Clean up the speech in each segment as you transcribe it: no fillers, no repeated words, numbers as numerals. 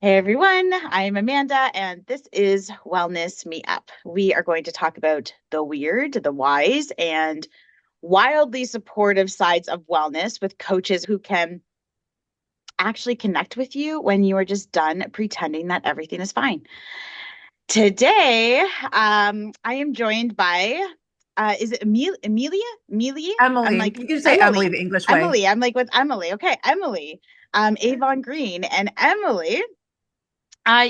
Hey everyone, I'm Amanda, and this is Wellness Me Up. We are going to talk about the weird, the wise, and wildly supportive sides of wellness with coaches who can actually connect with you when you are just done pretending that everything is fine. Today, I am joined by, is it Amelia? Amelia? I'm Emily. You like, can just say Emily Emily. the English way. Emily. I'm like with Emily. Okay, Emily. Avon Green. And Emily,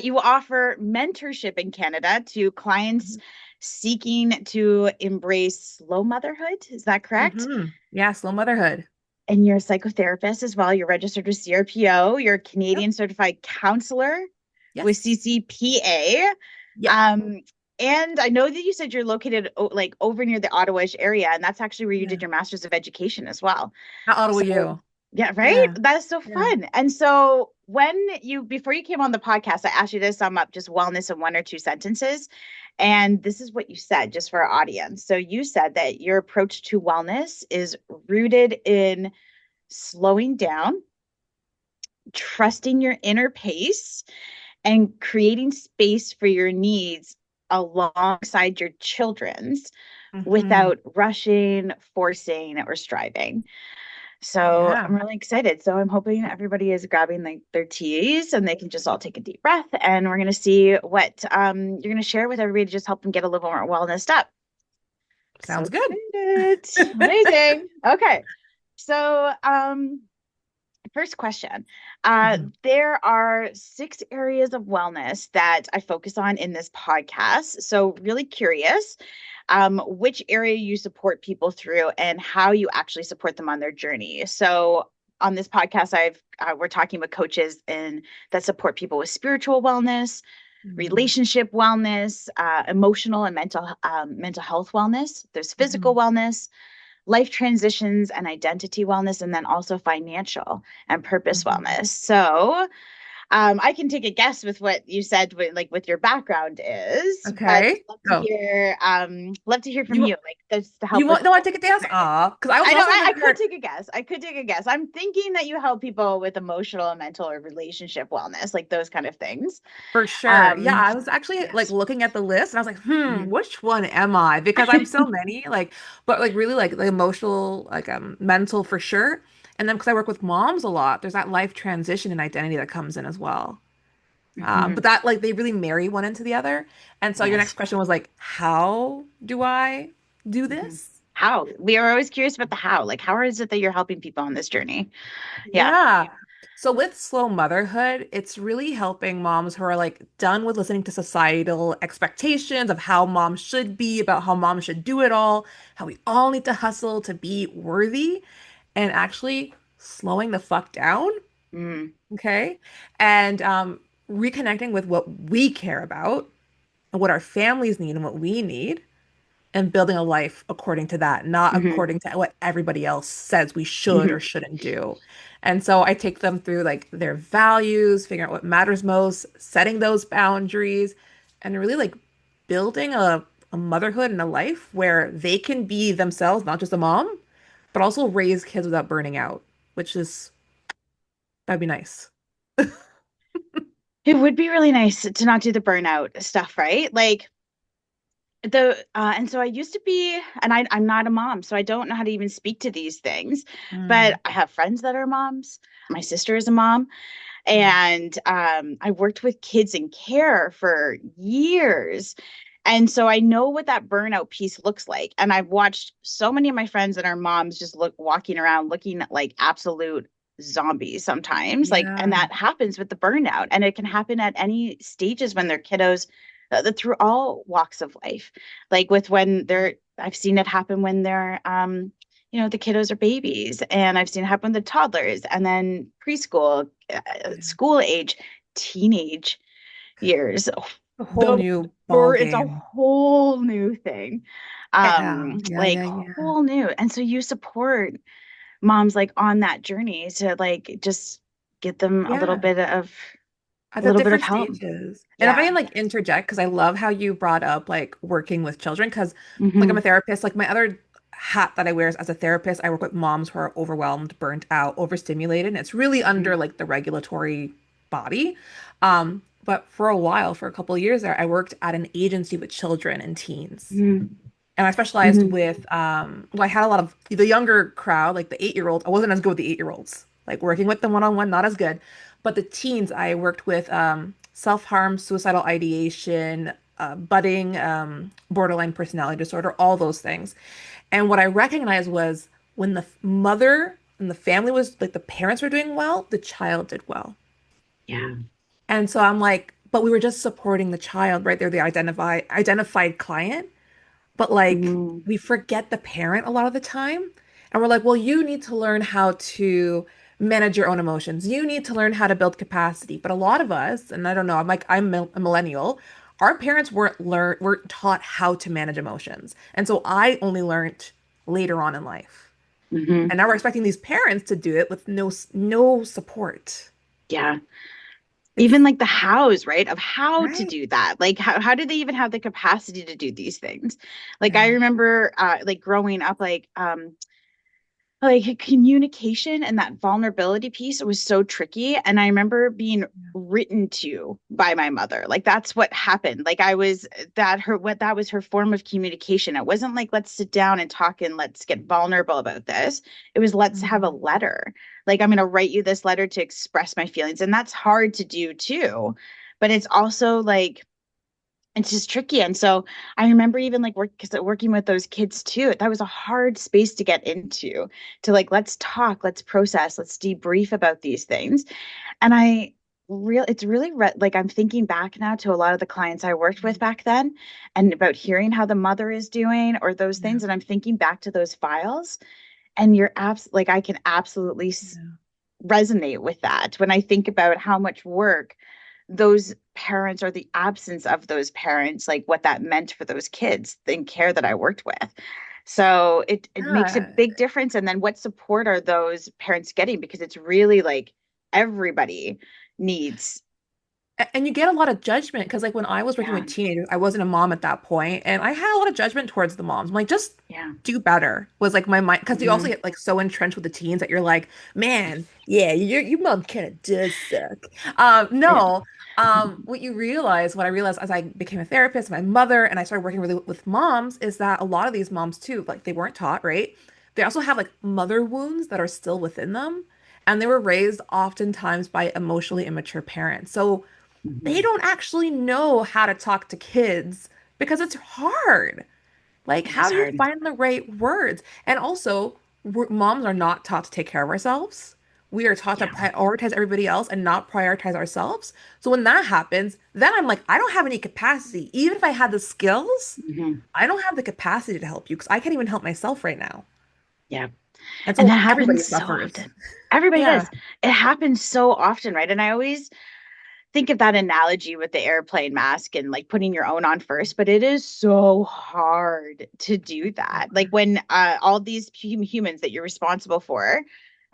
you offer mentorship in Canada to clients seeking to embrace slow motherhood. Is that correct? Yeah, slow motherhood. And you're a psychotherapist as well. You're registered with CRPO. You're a Yep. Canadian certified counselor with Yes. CCPA. Yep. Um, and I know that you said you're located like over near the Ottawa-ish area, and that's actually where you did Yeah. your Master's of Education as well. How old were So you? yeah, right? Yeah. That's so Yeah. fun. And so before you came on the podcast, I asked you to sum up just wellness in one or two sentences. And this is what you said, just for our audience. So you said that your approach to wellness is rooted in slowing down, trusting your inner pace, and creating space for your needs alongside your children's hmm without rushing, forcing, or striving. So Yeah. I'm really excited. So I'm hoping everybody is grabbing like their teas and they can just all take a deep breath. And we're going to see what you're going to share with everybody to just help them get a little more wellness up. So Sounds good. excited. Amazing. Okay. So first question. Mhm. There are six areas of wellness that I focus on in this podcast. So, really curious which area you support people through and how you actually support them on their journey. So, on this podcast, we're talking with coaches and that support people with spiritual wellness, Mhm. relationship wellness, emotional and mental health wellness. There's physical Mhm. wellness, life transitions and identity wellness, and then also financial and purpose Mhm. wellness. So I can take a guess with what you said, with your background is, but Okay. Oh, love to hear from you you, like just to you help with. want don't want to take a dance? Ah, because I was I know also gonna I could start take a guess. I could take a guess. I'm thinking that you help people with emotional and mental or relationship wellness, like those kind of things. for sure. Yeah, Um, I was actually like yes. looking at the list and I was like, Mhm. which one am I? Because I'm so many, like, but like really like the emotional, like mental for sure. And then because I work with moms a lot, there's that life transition and identity that comes in as well. But Mhm. that like they really marry one into the other. And so your next Yes. question was like, how do I do Mhm. this? How? We are always curious about the how. Like, how is it that you're helping people on this journey? Yeah. Yeah. So with slow motherhood, it's really helping moms who are like done with listening to societal expectations of how moms should be, about how moms should do it all, how we all need to hustle to be worthy, and actually slowing the fuck down, Mm, okay? And reconnecting with what we care about and what our families need and what we need and building a life according to that, not hmm according to what everybody else says we should hmm or shouldn't do. And so I take them through like their values, figuring out what matters most, setting those boundaries, and really like building a motherhood and a life where they can be themselves, not just a mom, but also raise kids without burning out, which is that'd be nice. It would be really nice to not do the burnout stuff, right? Like and so I used to be, and I'm not a mom, so I don't know how to even speak to these things. Mm, But I have friends that are moms. My sister is a mom, mm, and I worked with kids in care for years. And so I know what that burnout piece looks like. And I've watched so many of my friends that are moms just walking around looking like absolute zombies sometimes. Like, and yeah. that happens with the burnout. And it can happen at any stages when they're kiddos, through all walks of life. Like with when they're, I've seen it happen when they're, the kiddos are babies, and I've seen it happen with the toddlers, and then preschool, Yeah. school age, teenage years. A whole The new ball birth, it's a game. whole new thing. Yeah, yeah, Like yeah, yeah. whole new. And so you support moms like on that journey to like just get them Yeah. At a the little bit of different help. stages. And if I Yeah. can like interject, because I love how you brought up like working with children, because like I'm a hmm therapist, like my other hat that I wear is as a therapist, I work with moms who are overwhelmed, burnt out, overstimulated. And it's really under like the regulatory body. But for a while, for a couple of years there, I worked at an agency with children and teens. Mm-hmm. And I specialized Mm-hmm. with, well, I had a lot of the younger crowd, like the 8-year-olds. I wasn't as good with the 8-year-olds, like working with them one-on-one, not as good. But the teens, I worked with self-harm, suicidal ideation, budding, borderline personality disorder, all those things. And what I recognized was when the mother and the family was like the parents were doing well, the child did well. Yeah. And so I'm like, but we were just supporting the child, right? They're the identified client. But like Mm-hmm. we forget the parent a lot of the time. And we're like, well, you need to learn how to manage your own emotions. You need to learn how to build capacity. But a lot of us, and I don't know, I'm a millennial, our parents weren't taught how to manage emotions. And so I only learned later on in life. Mm-hmm. And now we're expecting these parents to do it with no support. Yeah. Even It's like the hows, right? Of how to right. do that. Like how do they even have the capacity to do these things? Like I Yeah. remember like growing up, like communication and that vulnerability piece was so tricky. And I remember being written to by my mother. Like that's what happened. Like I was that was her form of communication. It wasn't like let's sit down and talk and let's get vulnerable about this. It was let's have a Mhm. letter. Like I'm going to write you this letter to express my feelings. And that's hard to do too. But it's also like it's just tricky. And so I remember even like working with those kids too. That was a hard space to get into, to like, let's talk, let's process, let's debrief about these things. And it's really like I'm thinking back now to a lot of the clients I worked with back then and about hearing how the mother is doing or those Yeah. things. And I'm thinking back to those files and like, I can absolutely Yeah. resonate with that when I think about how much work those parents or the absence of those parents, like what that meant for those kids in care that I worked with. So it makes a Yeah. big difference. And then what support are those parents getting? Because it's really like everybody needs. And you get a lot of judgment because, like, when I was working Yeah, with teenagers, I wasn't a mom at that point, and I had a lot of judgment towards the moms. I'm like, just yeah. do better was like my mind because you also Hmm. get like so entrenched with the teens that you're like, man, yeah, your mom kind of does suck. Yeah. No, what I realized as I became a therapist, my mother, and I started working really with moms, is that a lot of these moms too, like they weren't taught, right? They also have like mother wounds that are still within them, and they were raised oftentimes by emotionally immature parents. So they Hmm. don't actually know how to talk to kids because it's hard. Like, It how is do you hard. find the right words? And also, moms are not taught to take care of ourselves. We are taught to Yeah. prioritize everybody else and not prioritize ourselves. So when that happens, then I'm like, I don't have any capacity. Even if I had the skills, Hmm. I don't have the capacity to help you because I can't even help myself right now. Yeah. And And so that everybody happens so suffers. often. Everybody Yeah. does. It happens so often, right? And I always think of that analogy with the airplane mask and like putting your own on first, but it is so hard to do that. Like when all these humans that you're responsible for,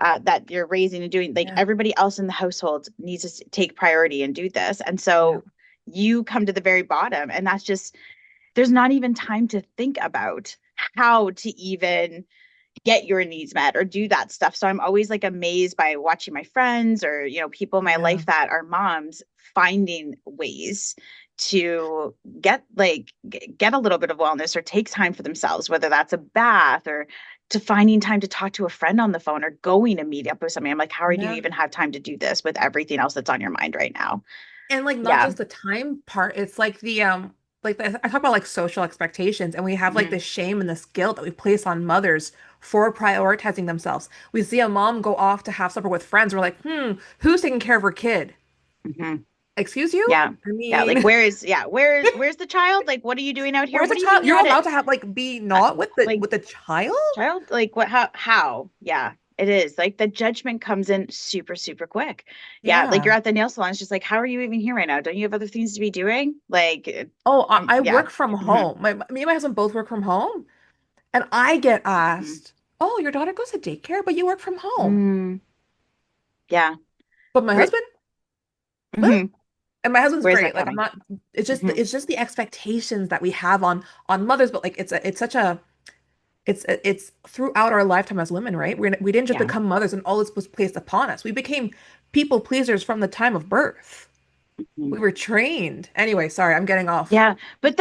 that you're raising and doing, like Yeah. everybody else in the household needs to take priority and do this. And Yeah. so you come to the very bottom, and that's just, there's not even time to think about how to even get your needs met or do that stuff. So I'm always like amazed by watching my friends or, people in my Yeah. life that are moms finding ways to get a little bit of wellness or take time for themselves, whether that's a bath or to finding time to talk to a friend on the phone or going to meet up with somebody. I'm like, how do you Yeah. even have time to do this with everything else that's on your mind right now? And like not Yeah. just the time part, it's I talk about like social expectations and we have like Hmm. this shame and this guilt that we place on mothers for prioritizing themselves. We see a mom go off to have supper with friends. We're like, who's taking care of her kid? Hmm. Excuse you? Yeah. I Yeah. Like, mean, where's the child? Like, what are you doing out here? where's the What do you mean child? you're You're at allowed it? to have like be Uh, not with the like, child? child, like what, how? Yeah, it is. Like the judgment comes in super, super quick. Yeah, like Yeah. you're at the nail salon, it's just like, how are you even here right now? Don't you have other things to be doing? Like, Oh, I yeah. work from Hmm. home. Me and my husband both work from home. And I get Hmm. asked, "Oh, your daughter goes to daycare, but you work from home." Mm, yeah. But my Where, husband, what? hmm And my husband's where's that great. Like I'm coming? not it's just Hmm. the expectations that we have on mothers, but like it's such a It's throughout our lifetime as women, right? We didn't just Yeah. become mothers and all this was placed upon us. We became people pleasers from the time of birth. Mhm. We were trained. Anyway, sorry, I'm getting off. Yeah, but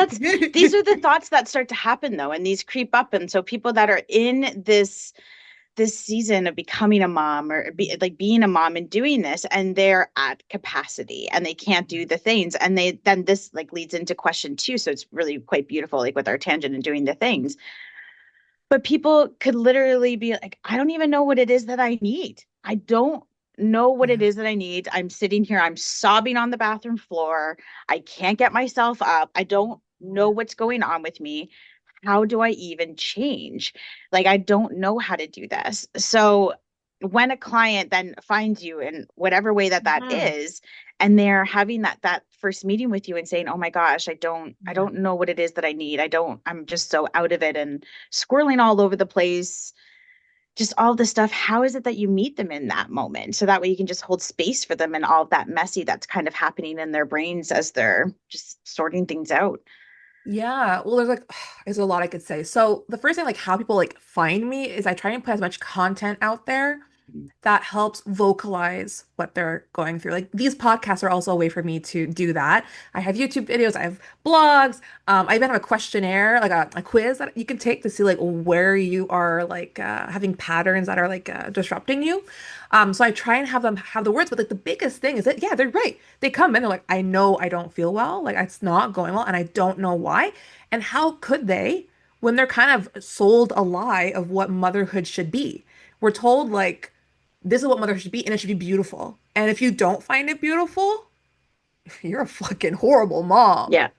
these are the thoughts that start to happen though, and these creep up. And so people that are in this season of becoming a mom or like being a mom and doing this, and they're at capacity and they can't do the things, and they then this like leads into question two. So it's really quite beautiful, like with our tangent and doing the things. But people could literally be like, I don't even know what it is that I need. I don't know what it Yeah. is that I need. I'm sitting here, I'm sobbing on the bathroom floor. I can't get myself up. I don't know what's going on with me. How do I even change? Like, I don't know how to do this. So, when a client then finds you in whatever way that that Mhm. is, and they're having that first meeting with you and saying, oh my gosh, I Yeah. don't know what it is that I need. I'm just so out of it and squirreling all over the place, just all the stuff. How is it that you meet them in that moment? So that way you can just hold space for them and all of that messy that's kind of happening in their brains as they're just sorting things out. Yeah, well, there's a lot I could say. So the first thing, like how people like find me is I try and put as much content out there that helps vocalize what they're going through. Like these podcasts are also a way for me to do that. I have YouTube videos, I have blogs, I even have a questionnaire, like a quiz that you can take to see like where you are like having patterns that are like disrupting you. So I try and have them have the words, but like the biggest thing is that yeah, they're right. They come in, they're like, I know I don't feel well, like it's not going well, and I don't know why. And how could they when they're kind of sold a lie of what motherhood should be? We're told like this is what motherhood should be, and it should be beautiful. And if you don't find it beautiful, you're a fucking horrible mom, Yeah.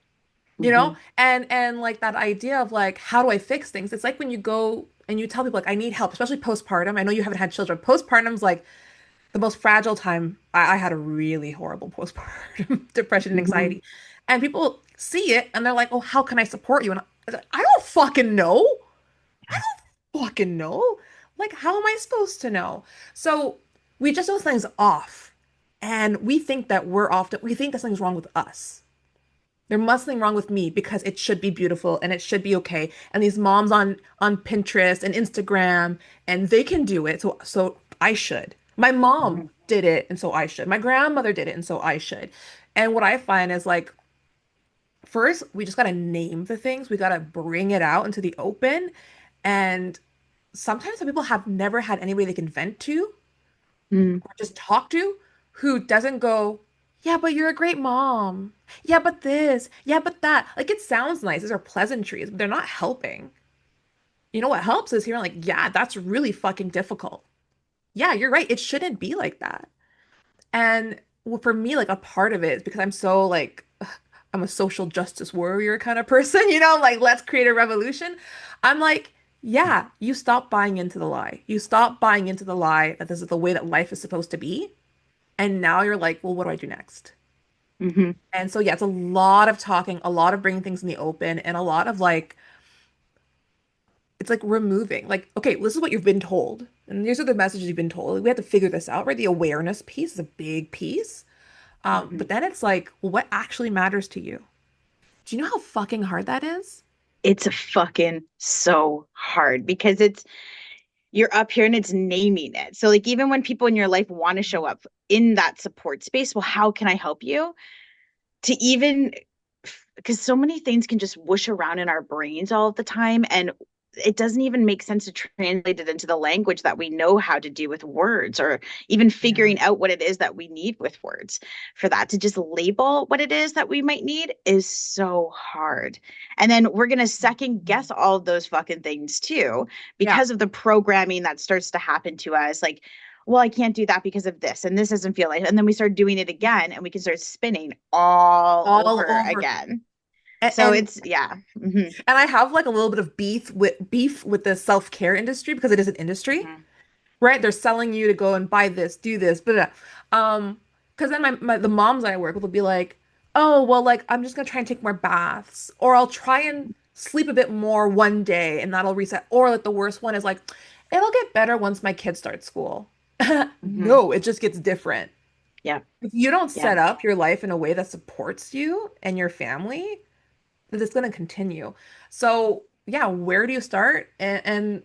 you know? Hmm. And like that idea of like, how do I fix things? It's like when you go and you tell people like, I need help, especially postpartum. I know you haven't had children. Postpartum's like the most fragile time. I had a really horrible postpartum depression and Hmm. anxiety. And people see it and they're like, oh, how can I support you? And I don't fucking know. I don't fucking know. Like, how am I supposed to know? So we just know something's off. And we think that we're off. We think that something's wrong with us. There must something wrong with me because it should be beautiful and it should be okay. And these moms on Pinterest and Instagram and they can do it. So I should. My mom Hmm. did it and so I should. My grandmother did it and so I should. And what I find is like first we just got to name the things. We got to bring it out into the open. And sometimes some people have never had anybody they can vent to Hmm. or just talk to who doesn't go, yeah, but you're a great mom. Yeah, but this. Yeah, but that. Like it sounds nice. These are pleasantries, but they're not helping. You know what helps is hearing like, yeah, that's really fucking difficult. Yeah, you're right. It shouldn't be like that. And well, for me, like a part of it is because I'm so like I'm a social justice warrior kind of person, like let's create a revolution. I'm like, yeah, you stop buying into the lie. You stop buying into the lie that this is the way that life is supposed to be. And now you're like, well, what do I do next? Hmm. And so yeah, it's a lot of talking, a lot of bringing things in the open, and a lot of like it's like removing, like, okay, this is what you've been told. And these are the messages you've been told. We have to figure this out, right? The awareness piece is a big piece. Hmm. But then it's like, well, what actually matters to you? Do you know how fucking hard that is? It's fucking so hard because you're up here and it's naming it. So like even when people in your life want to show up in that support space, well, how can I help you? To even because so many things can just whoosh around in our brains all of the time, and it doesn't even make sense to translate it into the language that we know how to do with words, or even Yeah. figuring out what it is that we need with words. For that to just label what it is that we might need is so hard. And then we're going to second guess all of those fucking things too Yeah. because of the programming that starts to happen to us, like, well, I can't do that because of this, and this doesn't feel like, and then we start doing it again, and we can start spinning all All over over. again. And, So and it's, yeah. Hmm. and I have like a little bit of beef with the self-care industry because it is an industry. Hmm. Right? They're selling you to go and buy this, do this, blah, blah. Because then the moms I work with will be like, oh, well, like I'm just gonna try and take more baths, or I'll try and sleep a bit more one day and that'll reset. Or like the worst one is like, it'll get better once my kids start school. Hmm. No, it just gets different. Yeah. If you don't Yeah. set up your life in a way that supports you and your family, then it's gonna continue. So yeah, where do you start? And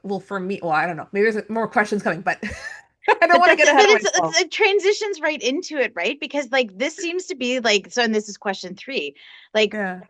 well, for me, well, I don't know. Maybe there's more questions coming, but I don't But want to that's get it. ahead But of it's myself. it transitions right into it, right? Because like this seems to be like so, and this is question three. Like, Yeah.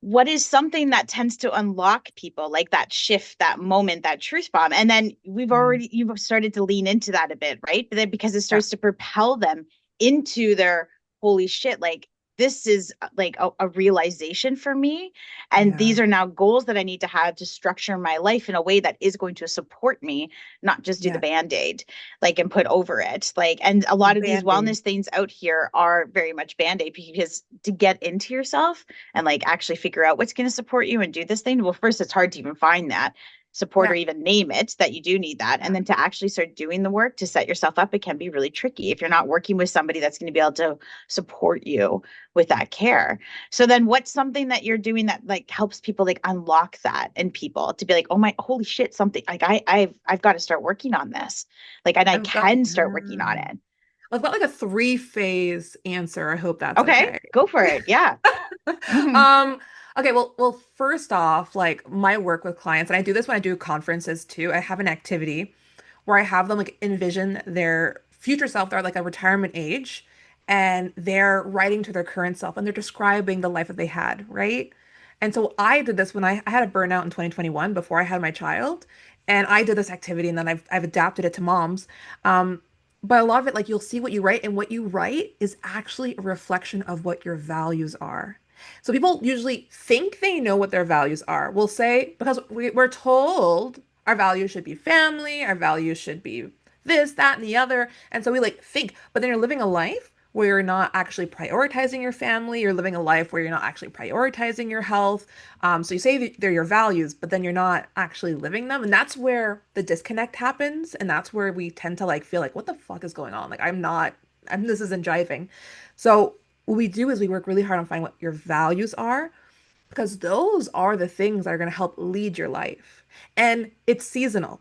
what is something that tends to unlock people like that shift, that moment, that truth bomb? And then Mm. you've started to lean into that a bit, right? But then because it Yeah. starts to propel them into their holy shit, like this is like a realization for me. And Yeah. these are now goals that I need to have to structure my life in a way that is going to support me, not just do the Yeah. band-aid, like and put over it. Like, and a The lot of these Band-Aid. wellness things out here are very much band-aid because to get into yourself and like actually figure out what's going to support you and do this thing. Well, first, it's hard to even find that support or Yeah. even name it that you do need that. And Yeah. then to actually start doing the work to set yourself up, it can be really tricky if you're not working with somebody that's going to be able to support you with that care. So then what's something that you're doing that like helps people like unlock that in people to be like, oh my holy shit, something like I've got to start working on this. Like and I I've got can start working on it. I've got like a three-phase answer. I hope that's Okay, okay. go for it. Yeah. Mhm. Um, okay, well, first off, like my work with clients, and I do this when I do conferences too. I have an activity where I have them like envision their future self. They're like a retirement age, and they're writing to their current self, and they're describing the life that they had, right? And so I did this when I had a burnout in 2021 before I had my child, and I did this activity, and then I've adapted it to moms. But a lot of it, like you'll see what you write, and what you write is actually a reflection of what your values are. So people usually think they know what their values are. We'll say, because we're told our values should be family, our values should be this, that, and the other. And so we like think, but then you're living a life where you're not actually prioritizing your family. You're living a life where you're not actually prioritizing your health. So you say that they're your values, but then you're not actually living them. And that's where the disconnect happens. And that's where we tend to like feel like, what the fuck is going on? Like, this isn't jiving. So what we do is we work really hard on finding what your values are because those are the things that are going to help lead your life. And it's seasonal.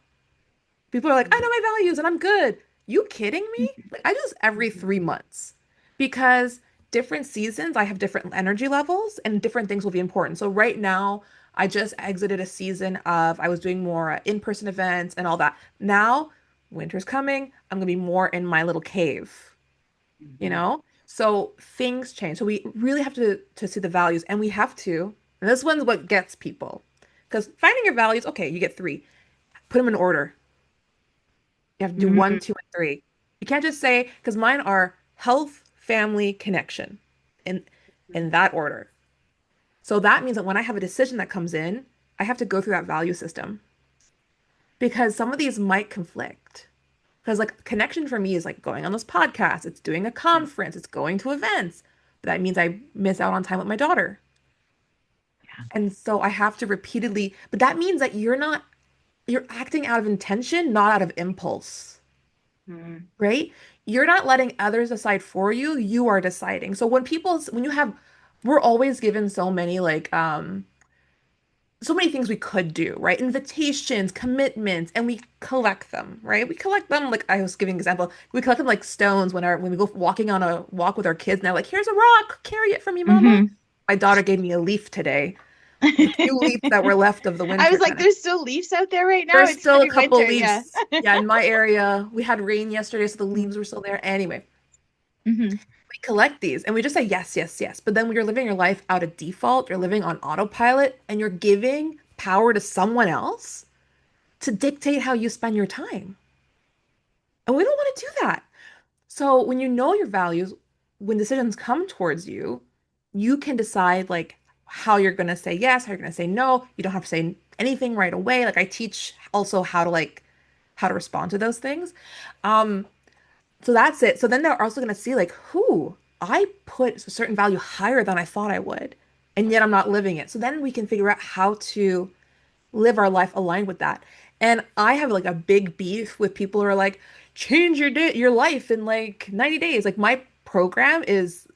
People are like, I know my values and I'm good. You kidding me? Like, I do this every 3 months because different seasons, I have different energy levels and different things will be important. So right now, I just exited a season of I was doing more in-person events and all that. Now, winter's coming. I'm gonna be more in my little cave, you Mhm. know? So things change. So we really have to see the values and we have to, and this one's what gets people. Because finding your values, okay, you get three. Put them in order. You have to do one, Mhm. two, and three. You can't just say, because mine are health, family, connection in that order. So that means that when I have a decision that comes in, I have to go through that value system because some of these might conflict. Because like connection for me is like going on this podcast, it's doing a conference, it's going to events. But that means I miss out on time with my daughter. And so I have to repeatedly, but that means that you're acting out of intention, not out of impulse. Mhm. Right? You're not letting others decide for you. You are deciding. So when you have, we're always given so many things we could do, right? Invitations, commitments, and we collect them, right? We collect them like I was giving an example. We collect them like stones when we go walking on a walk with our kids. And they're like, "Here's a rock, carry it from me, mama." Mhm. My daughter gave me a leaf today, the few leaves that were left of the I winter was like, kind of. there's still leaves out there right now. There's It's still a pretty couple winter. Yeah. leaves. Yeah, in my area, we had rain yesterday, so the leaves were still there. Anyway, Mhm. we collect these and we just say yes, yes, yes. But then when you're living your life out of default, you're living on autopilot and you're giving power to someone else to dictate how you spend your time. And we don't want to do that. So when you know your values, when decisions come towards you, you can decide like how you're going to say yes, how you're going to say no. You don't have to say anything right away. Like I teach also how to respond to those things. Um, So that's it. So then they're also going to see like, who I put a certain value higher than I thought I would, and yet I'm not living it. So then we can figure out how to live our life aligned with that. And I have like a big beef with people who are like, change your life in like 90 days. Like my program is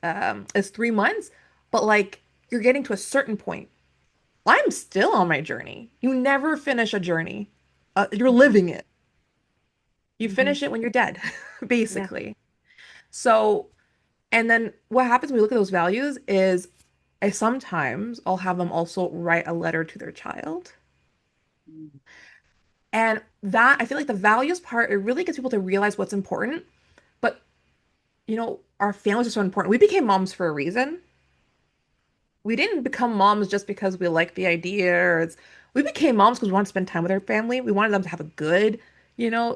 3 months, but like you're getting to a certain point. I'm still on my journey. You never finish a journey. You're living it. You Mhm. finish it when you're dead, Yeah. basically. So and then what happens when we look at those values is I sometimes I'll have them also write a letter to their child. Mm. And that I feel like the values part, it really gets people to realize what's important. But our families are so important. We became moms for a reason. We didn't become moms just because we like the idea we became moms because we wanted to spend time with our family. We wanted them to have a good,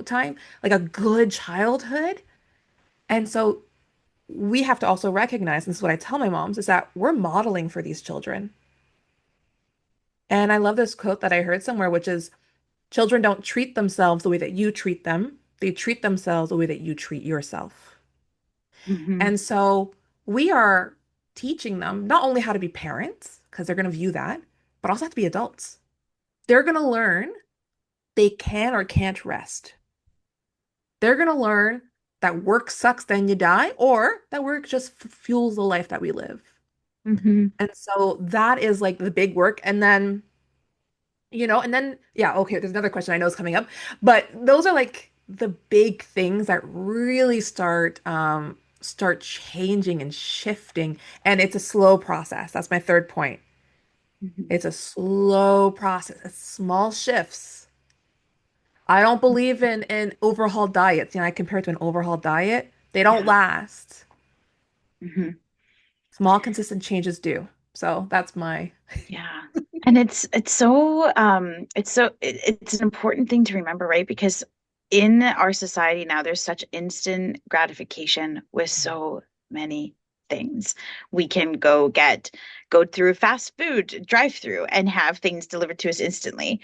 time, like a good childhood. And so we have to also recognize, and this is what I tell my moms, is that we're modeling for these children. And I love this quote that I heard somewhere, which is children don't treat themselves the way that you treat them. They treat themselves the way that you treat yourself. Mhm. And so we are teaching them not only how to be parents, because they're going to view that, but also have to be adults. They're going to learn they can or can't rest. They're going to learn that work sucks, then you die, or that work just fuels the life that we live. Mhm. And so that is like the big work. Yeah, okay, there's another question I know is coming up, but those are like the big things that really start changing and shifting. And it's a slow process. That's my third point. Mhm. It's a slow process. It's small shifts. I don't believe in overhaul diets. I compare it to an overhaul diet. They don't Yeah. last. Mhm. Small, consistent changes do. So that's my. Yeah. And it's an important thing to remember, right? Because in our society now, there's such instant gratification with so many things. We can go through fast food drive-through and have things delivered to us instantly.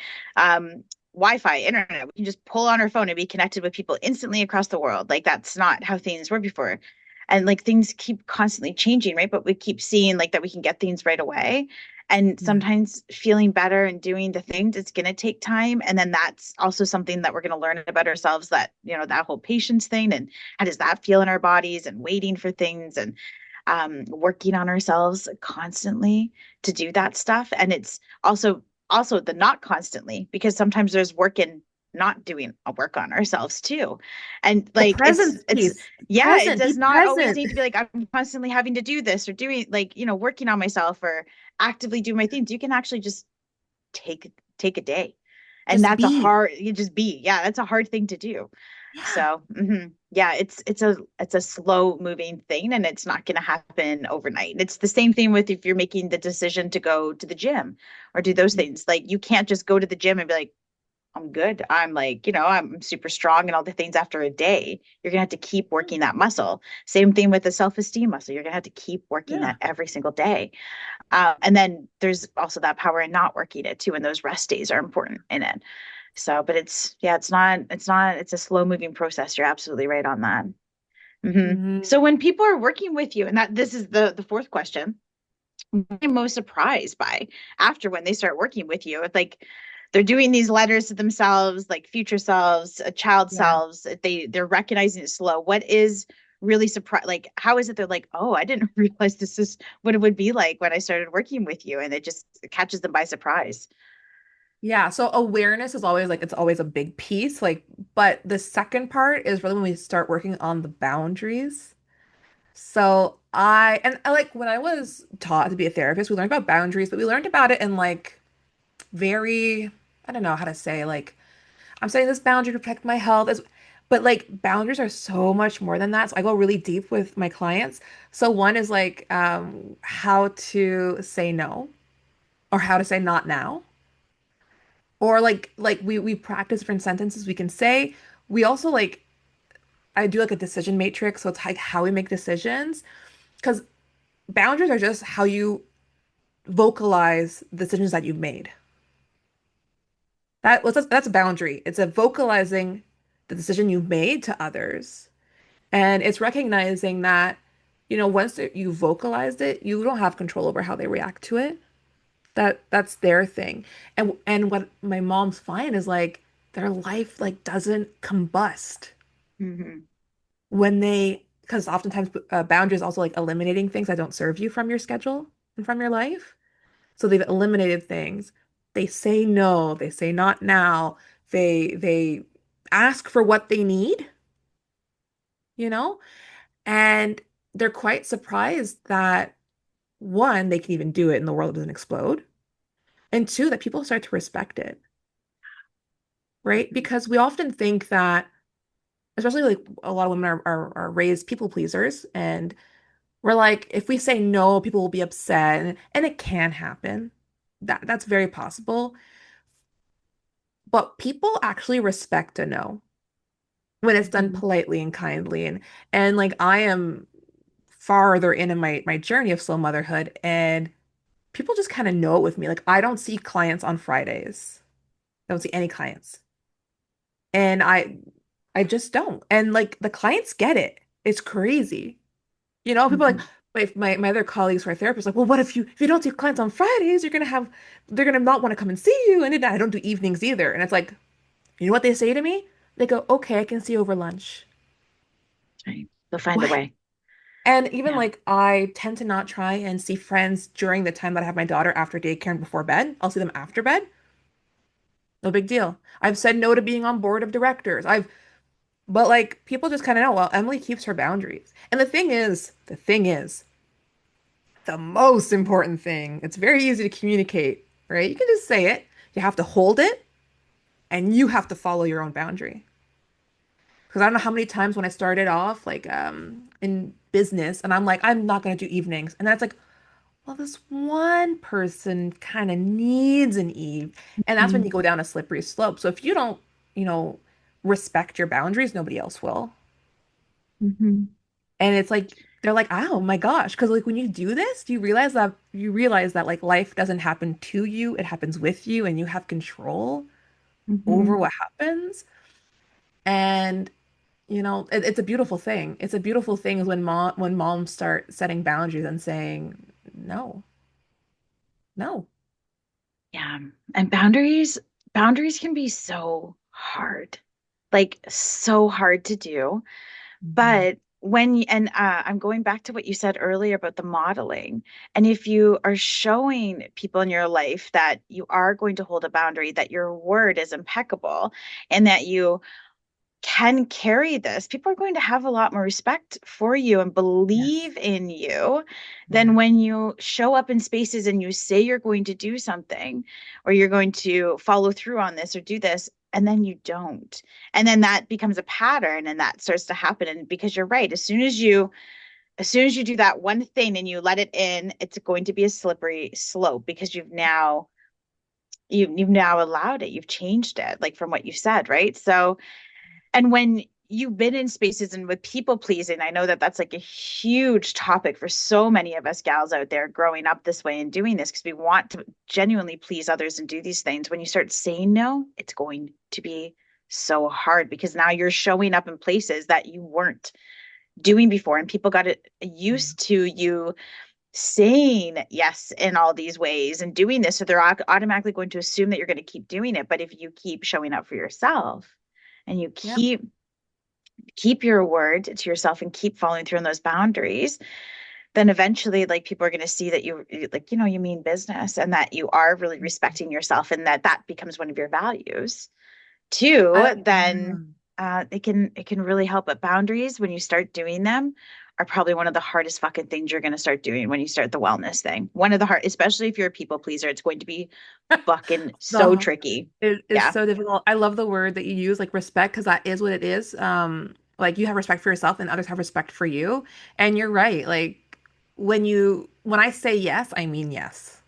Wi-Fi, internet, we can just pull on our phone and be connected with people instantly across the world. Like that's not how things were before. And like things keep constantly changing, right? But we keep seeing like that we can get things right away. And Yeah. sometimes feeling better and doing the things, it's going to take time. And then that's also something that we're going to learn about ourselves, that, that whole patience thing. And how does that feel in our bodies, and waiting for things, and working on ourselves constantly to do that stuff. And it's also the not constantly, because sometimes there's work in not doing a work on ourselves too. And The like presence it's piece. yeah, it Present, be does not always present. need to be like I'm constantly having to do this or doing, like, working on myself or actively do my things. You can actually just take a day. And Just that's a be. hard you just be. Yeah, that's a hard thing to do. Yeah. So, yeah, it's a slow moving thing, and it's not going to happen overnight. It's the same thing with if you're making the decision to go to the gym or do those things. Like you can't just go to the gym and be like, I'm good. I'm like, I'm super strong and all the things after a day. You're gonna have to keep working that muscle. Same thing with the self-esteem muscle. You're gonna have to keep working Yeah. that every single day. And then there's also that power in not working it too, and those rest days are important in it. So, but it's a slow moving process. You're absolutely right on that. Mhm. So when people are working with you, and that this is the fourth question, what I'm most surprised by after when they start working with you, it's like they're doing these letters to themselves, like future selves, child Yeah. selves. They're recognizing it slow. What is really surprised? Like, how is it they're like, oh, I didn't realize this is what it would be like when I started working with you, and it catches them by surprise. Yeah, so awareness is always like it's always a big piece, like, but the second part is really when we start working on the boundaries. So I like when I was taught to be a therapist, we learned about boundaries, but we learned about it in like very, I don't know how to say, like I'm setting this boundary to protect my health. But like boundaries are so much more than that. So I go really deep with my clients. So one is like how to say no or how to say not now. Or like we practice different sentences we can say. We also like I do like a decision matrix, so it's like how we make decisions. Because boundaries are just how you vocalize the decisions that you've made. That's a boundary. It's a vocalizing the decision you've made to others. And it's recognizing that, once you vocalized it, you don't have control over how they react to it. That's their thing. And what my moms find is like their life like doesn't combust Hmm. when they, because oftentimes boundaries also like eliminating things that don't serve you from your schedule and from your life. So they've eliminated things. They say no, they say not now. They ask for what they need, you know? And they're quite surprised that one, they can even do it and the world doesn't explode. And two, that people start to respect it, right? Mhm. Because we often think that, especially like a lot of women are raised people pleasers, and we're like, if we say no, people will be upset, and it can happen. That's very possible. But people actually respect a no when it's done Mhm. politely and kindly. And like I am farther in my journey of slow motherhood, and people just kind of know it with me. Like I don't see clients on Fridays. I don't see any clients. And I just don't. And like the clients get it. It's crazy. You know, people are like Mhm. my other colleagues who are therapists like, well, what if you don't see clients on Fridays, they're gonna not want to come and see you. And then I don't do evenings either. And it's like, you know what they say to me? They go, okay, I can see you over lunch. Right. They'll find a What? way. And even Yeah. like I tend to not try and see friends during the time that I have my daughter after daycare and before bed. I'll see them after bed. No big deal. I've said no to being on board of directors. But like people just kind of know, well, Emily keeps her boundaries. And the thing is, the most important thing, it's very easy to communicate, right? You can just say it. You have to hold it and you have to follow your own boundary. Because I don't know how many times when I started off like in business and I'm like, I'm not gonna do evenings. And then it's like, well, this one person kind of needs an eve. And that's when you Mhm. go down a slippery slope. So if you don't, you know, respect your boundaries, nobody else will. Mhm. And it's like they're like, oh my gosh, because like when you do this, do you realize that like life doesn't happen to you, it happens with you, and you have control over Mhm. what happens. And it's a beautiful thing. It's a beautiful thing when moms start setting boundaries and saying, no, no. Yeah. And boundaries can be so hard. Like so hard to do. Mhm. But I'm going back to what you said earlier about the modeling. And if you are showing people in your life that you are going to hold a boundary, that your word is impeccable, and that you can carry this, people are going to have a lot more respect for you and Yes. believe in you than Yeah. when you show up in spaces and you say you're going to do something or you're going to follow through on this or do this and then you don't. And then that becomes a pattern and that starts to happen. And because you're right, as soon as you do that one thing and you let it in, it's going to be a slippery slope because you've now allowed it. You've changed it, like from what you said, right? So and when you've been in spaces and with people pleasing, I know that that's like a huge topic for so many of us gals out there growing up this way and doing this because we want to genuinely please others and do these things. When you start saying no, it's going to be so hard because now you're showing up in places that you weren't doing before and people got it Yeah. used to you saying yes in all these ways and doing this so they're automatically going to assume that you're going to keep doing it, but if you keep showing up for yourself and you Yeah. keep your word to yourself and keep following through on those boundaries, then eventually like people are going to see that you like you mean business and that you are really respecting yourself and that becomes one of your values too. Then Yeah. it can really help. But boundaries, when you start doing them, are probably one of the hardest fucking things you're going to start doing when you start the wellness thing. One of the hard, especially if you're a people pleaser, it's going to be fucking so No, tricky. it is Yeah. so difficult. I love the word that you use, like respect, because that is what it is. Like you have respect for yourself and others have respect for you. And you're right. Like when I say yes, I mean yes,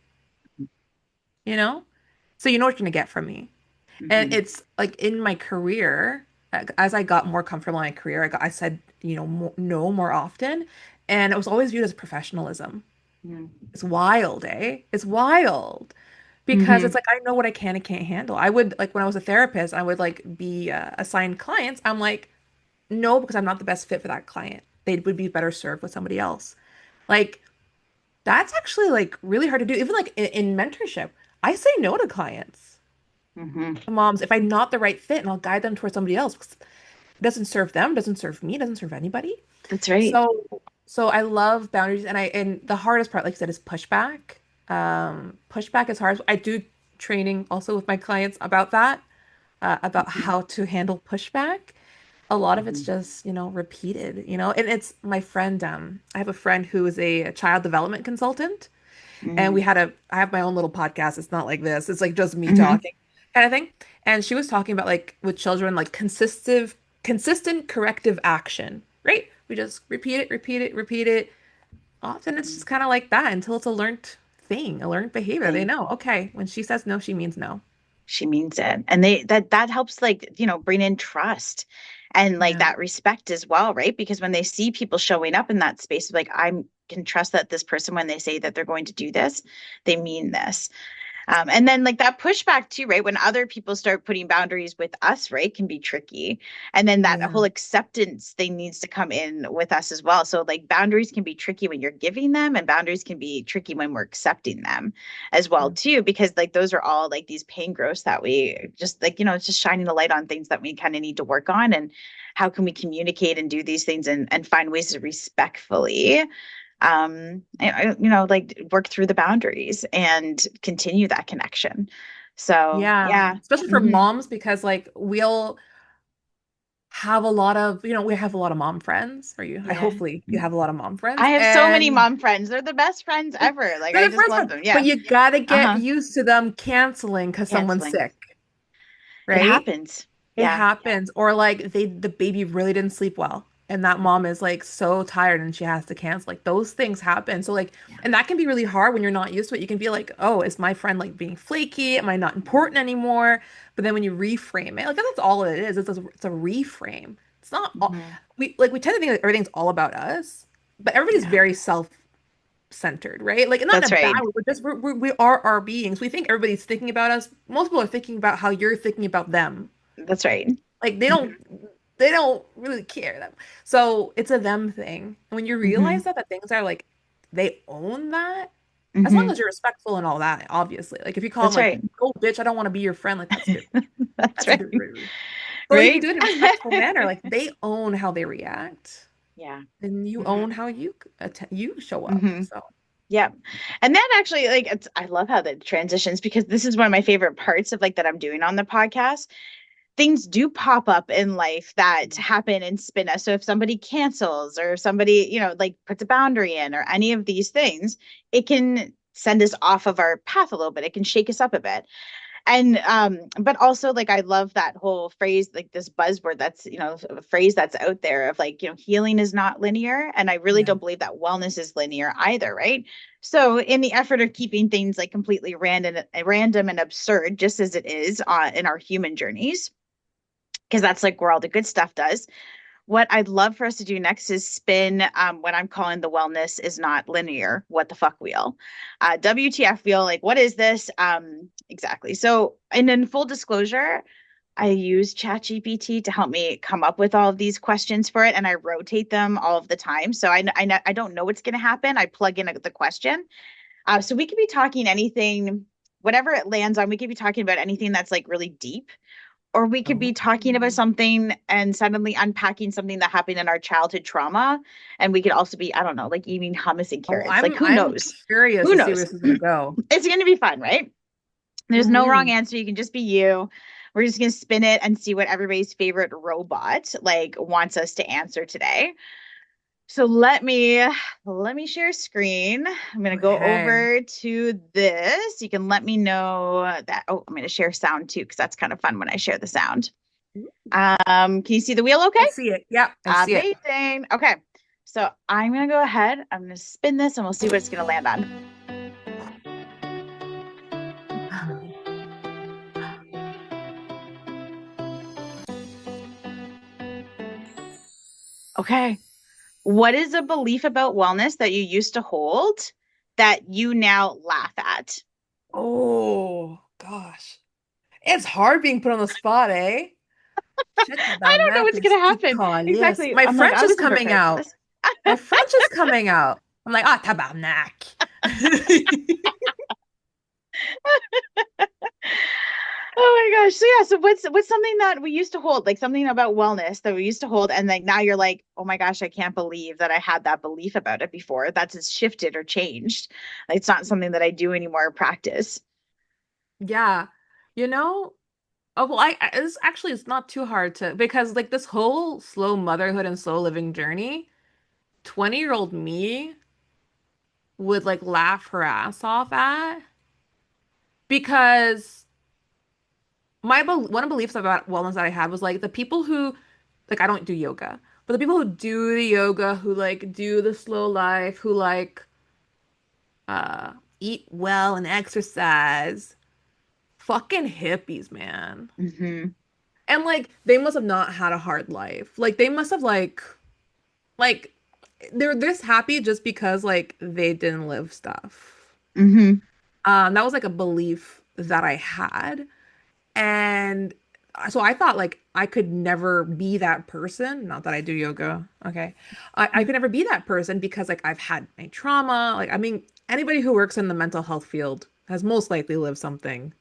you know? So you know what you're gonna get from me. And Hmm. it's like in my career, as I got more comfortable in my career, I said, no more often. And it was always viewed as professionalism. It's wild, eh? It's wild. Because it's Hmm. like I know what I can and can't handle. I would like when I was a therapist, I would like be assigned clients. I'm like, no, because I'm not the best fit for that client. They would be better served with somebody else. Like that's actually like really hard to do. Even like in mentorship, I say no to clients, Hmm. to moms, if I'm not the right fit, and I'll guide them towards somebody else because it doesn't serve them, doesn't serve me, doesn't serve anybody. That's right. So so I love boundaries, and the hardest part, like I said, is pushback. Pushback is hard. I do training also with my clients about that, about how to handle pushback. a lot of it's Mhm. just, repeated, and it's my friend, I have a friend who is a child development consultant, and Mm. I have my own little podcast. It's not like this. It's like just me Mhm. talking kind of thing. And she was talking about like with children, like consistent corrective action, right? We just repeat it, repeat it, repeat it. Often it's just kind of like that until it's a learned thing, a learned behavior. They Thing. know, okay, when she says no, she means no. She means it. And that helps like, bring in trust and like Yeah. that respect as well, right? Because when they see people showing up in that space, like I can trust that this person, when they say that they're going to do this, they mean this. And then like that pushback too, right? When other people start putting boundaries with us, right, can be tricky. And then that Yeah. whole acceptance thing needs to come in with us as well. So like boundaries can be tricky when you're giving them, and boundaries can be tricky when we're accepting them as well too, because like those are all like these pain growths that we just like, it's just shining a light on things that we kind of need to work on. And how can we communicate and do these things and find ways to respectfully like work through the boundaries and continue that connection. So Yeah. yeah. Especially for Hmm. moms, because like we'll have a lot of, we have a lot of mom friends, or I Yeah. hopefully you have a lot of mom I friends, have so many and mom friends. They're the best friends ever. Like they're I the just first love one, them. but Yeah. you gotta get Uh-huh. used to them canceling because someone's Canceling. sick, It right? happens. It Yeah. happens. Or like the baby really didn't sleep well and that mom is like so tired and she has to cancel. Like those things happen. So like, Yeah. and that can be really hard when you're not used to it. You can be like, oh, is my friend like being flaky? Am I not Mhm. important anymore? But then when you reframe it, like that's all it is. It's a reframe. It's not all, Mhm. we tend to think that everything's all about us, but everybody's Yeah. very self-centered, right? Like not in That's a bad right. way. We are our beings. We think everybody's thinking about us. Most people are thinking about how you're thinking about them. That's right. Like Hmm. they don't really care them. So it's a them thing. And when you Hmm. realize that things are like they own that, as long Hmm. as you're respectful and all that, obviously. Like if you call them That's like, right. "Oh, bitch, I don't want to be your friend," like that's a bit That's that's a right. bit rude. But like, if you Right? do it in a respectful manner, like they own how they react, Yeah. and you Hmm. own how you show up. Hmm. So Yeah. And that actually like I love how that transitions, because this is one of my favorite parts of like that I'm doing on the podcast. Things do pop up in life that happen and spin us. So if somebody cancels or if somebody, like puts a boundary in or any of these things, it can send us off of our path a little bit. It can shake us up a bit. And but also like I love that whole phrase, like this buzzword that's, a phrase that's out there of like, healing is not linear. And I really yeah. don't believe that wellness is linear either, right? So in the effort of keeping things like completely random and absurd, just as it is in our human journeys, because that's like where all the good stuff does. What I'd love for us to do next is spin what I'm calling the wellness is not linear. What the fuck wheel? WTF wheel? Like, what is this? Exactly. So, and in full disclosure, I use ChatGPT to help me come up with all of these questions for it, and I rotate them all of the time. So I don't know what's going to happen. I plug in the question. So we could be talking anything, whatever it lands on. We could be talking about anything that's like really deep, or we could Oh, be talking about something and suddenly unpacking something that happened in our childhood trauma. And we could also be, I don't know, like eating hummus and oh, carrots. Like, I'm who I'm knows? curious Who to see where knows? this is gonna go. It's going to be fun, right? There's no wrong Hmm. answer. You can just be you. We're just going to spin it and see what everybody's favorite robot like wants us to answer today. So let me share screen. I'm going to go Okay. over to this. You can let me know that. Oh, I'm going to share sound too, because that's kind of fun when I share the sound. Can you see the wheel okay? I see it. Yeah, I see it. Amazing. Okay. So I'm gonna go ahead. I'm gonna spin this and we'll see what it's gonna land on. Okay. What is a belief about wellness that you used to hold that you now laugh at? Oh gosh. It's hard being put on the spot, eh? Shit, I don't know tabarnak, what's gonna it's too happen. tall, yes. Exactly. My I'm like, French I is wasn't coming prepared for out. this. My French is coming out. I'm like, ah, tabarnak. Oh my gosh. So yeah, so what's something that we used to hold, like something about wellness that we used to hold, and like now you're like, oh my gosh, I can't believe that I had that belief about it before. That's it's shifted or changed. It's not something that I do anymore or practice. Yeah. You know, Oh, well, it's actually it's not too hard to because like this whole slow motherhood and slow living journey, 20-year-old me would like laugh her ass off at because one of the beliefs about wellness that I had was like the people who like I don't do yoga, but the people who do the yoga, who like do the slow life, who like uh eat well and exercise, fucking hippies, man. Hmm. And like they must have not had a hard life. Like they must have like they're this happy just because like they didn't live stuff. Hmm. That was like a belief that I had. And so I thought like I could never be that person. Not that I do yoga. Okay. I could never be that person because like I've had my trauma. Like, I mean, anybody who works in the mental health field has most likely lived something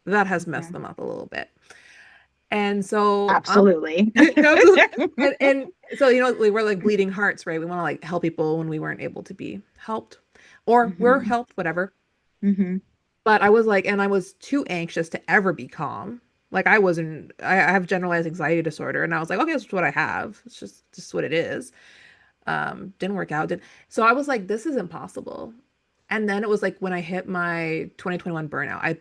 that has messed them up a little bit. And so Absolutely. absolutely. And so, you know, we were like bleeding hearts, right? We want to like help people when we weren't able to be helped or were Hmm. helped, whatever. Hmm. But I was like, and I was too anxious to ever be calm. Like I have generalized anxiety disorder. And I was like, okay, this is what I have. It's just what it is. Didn't work out. Did So I was like, this is impossible. And then it was like when I hit my 2021 burnout,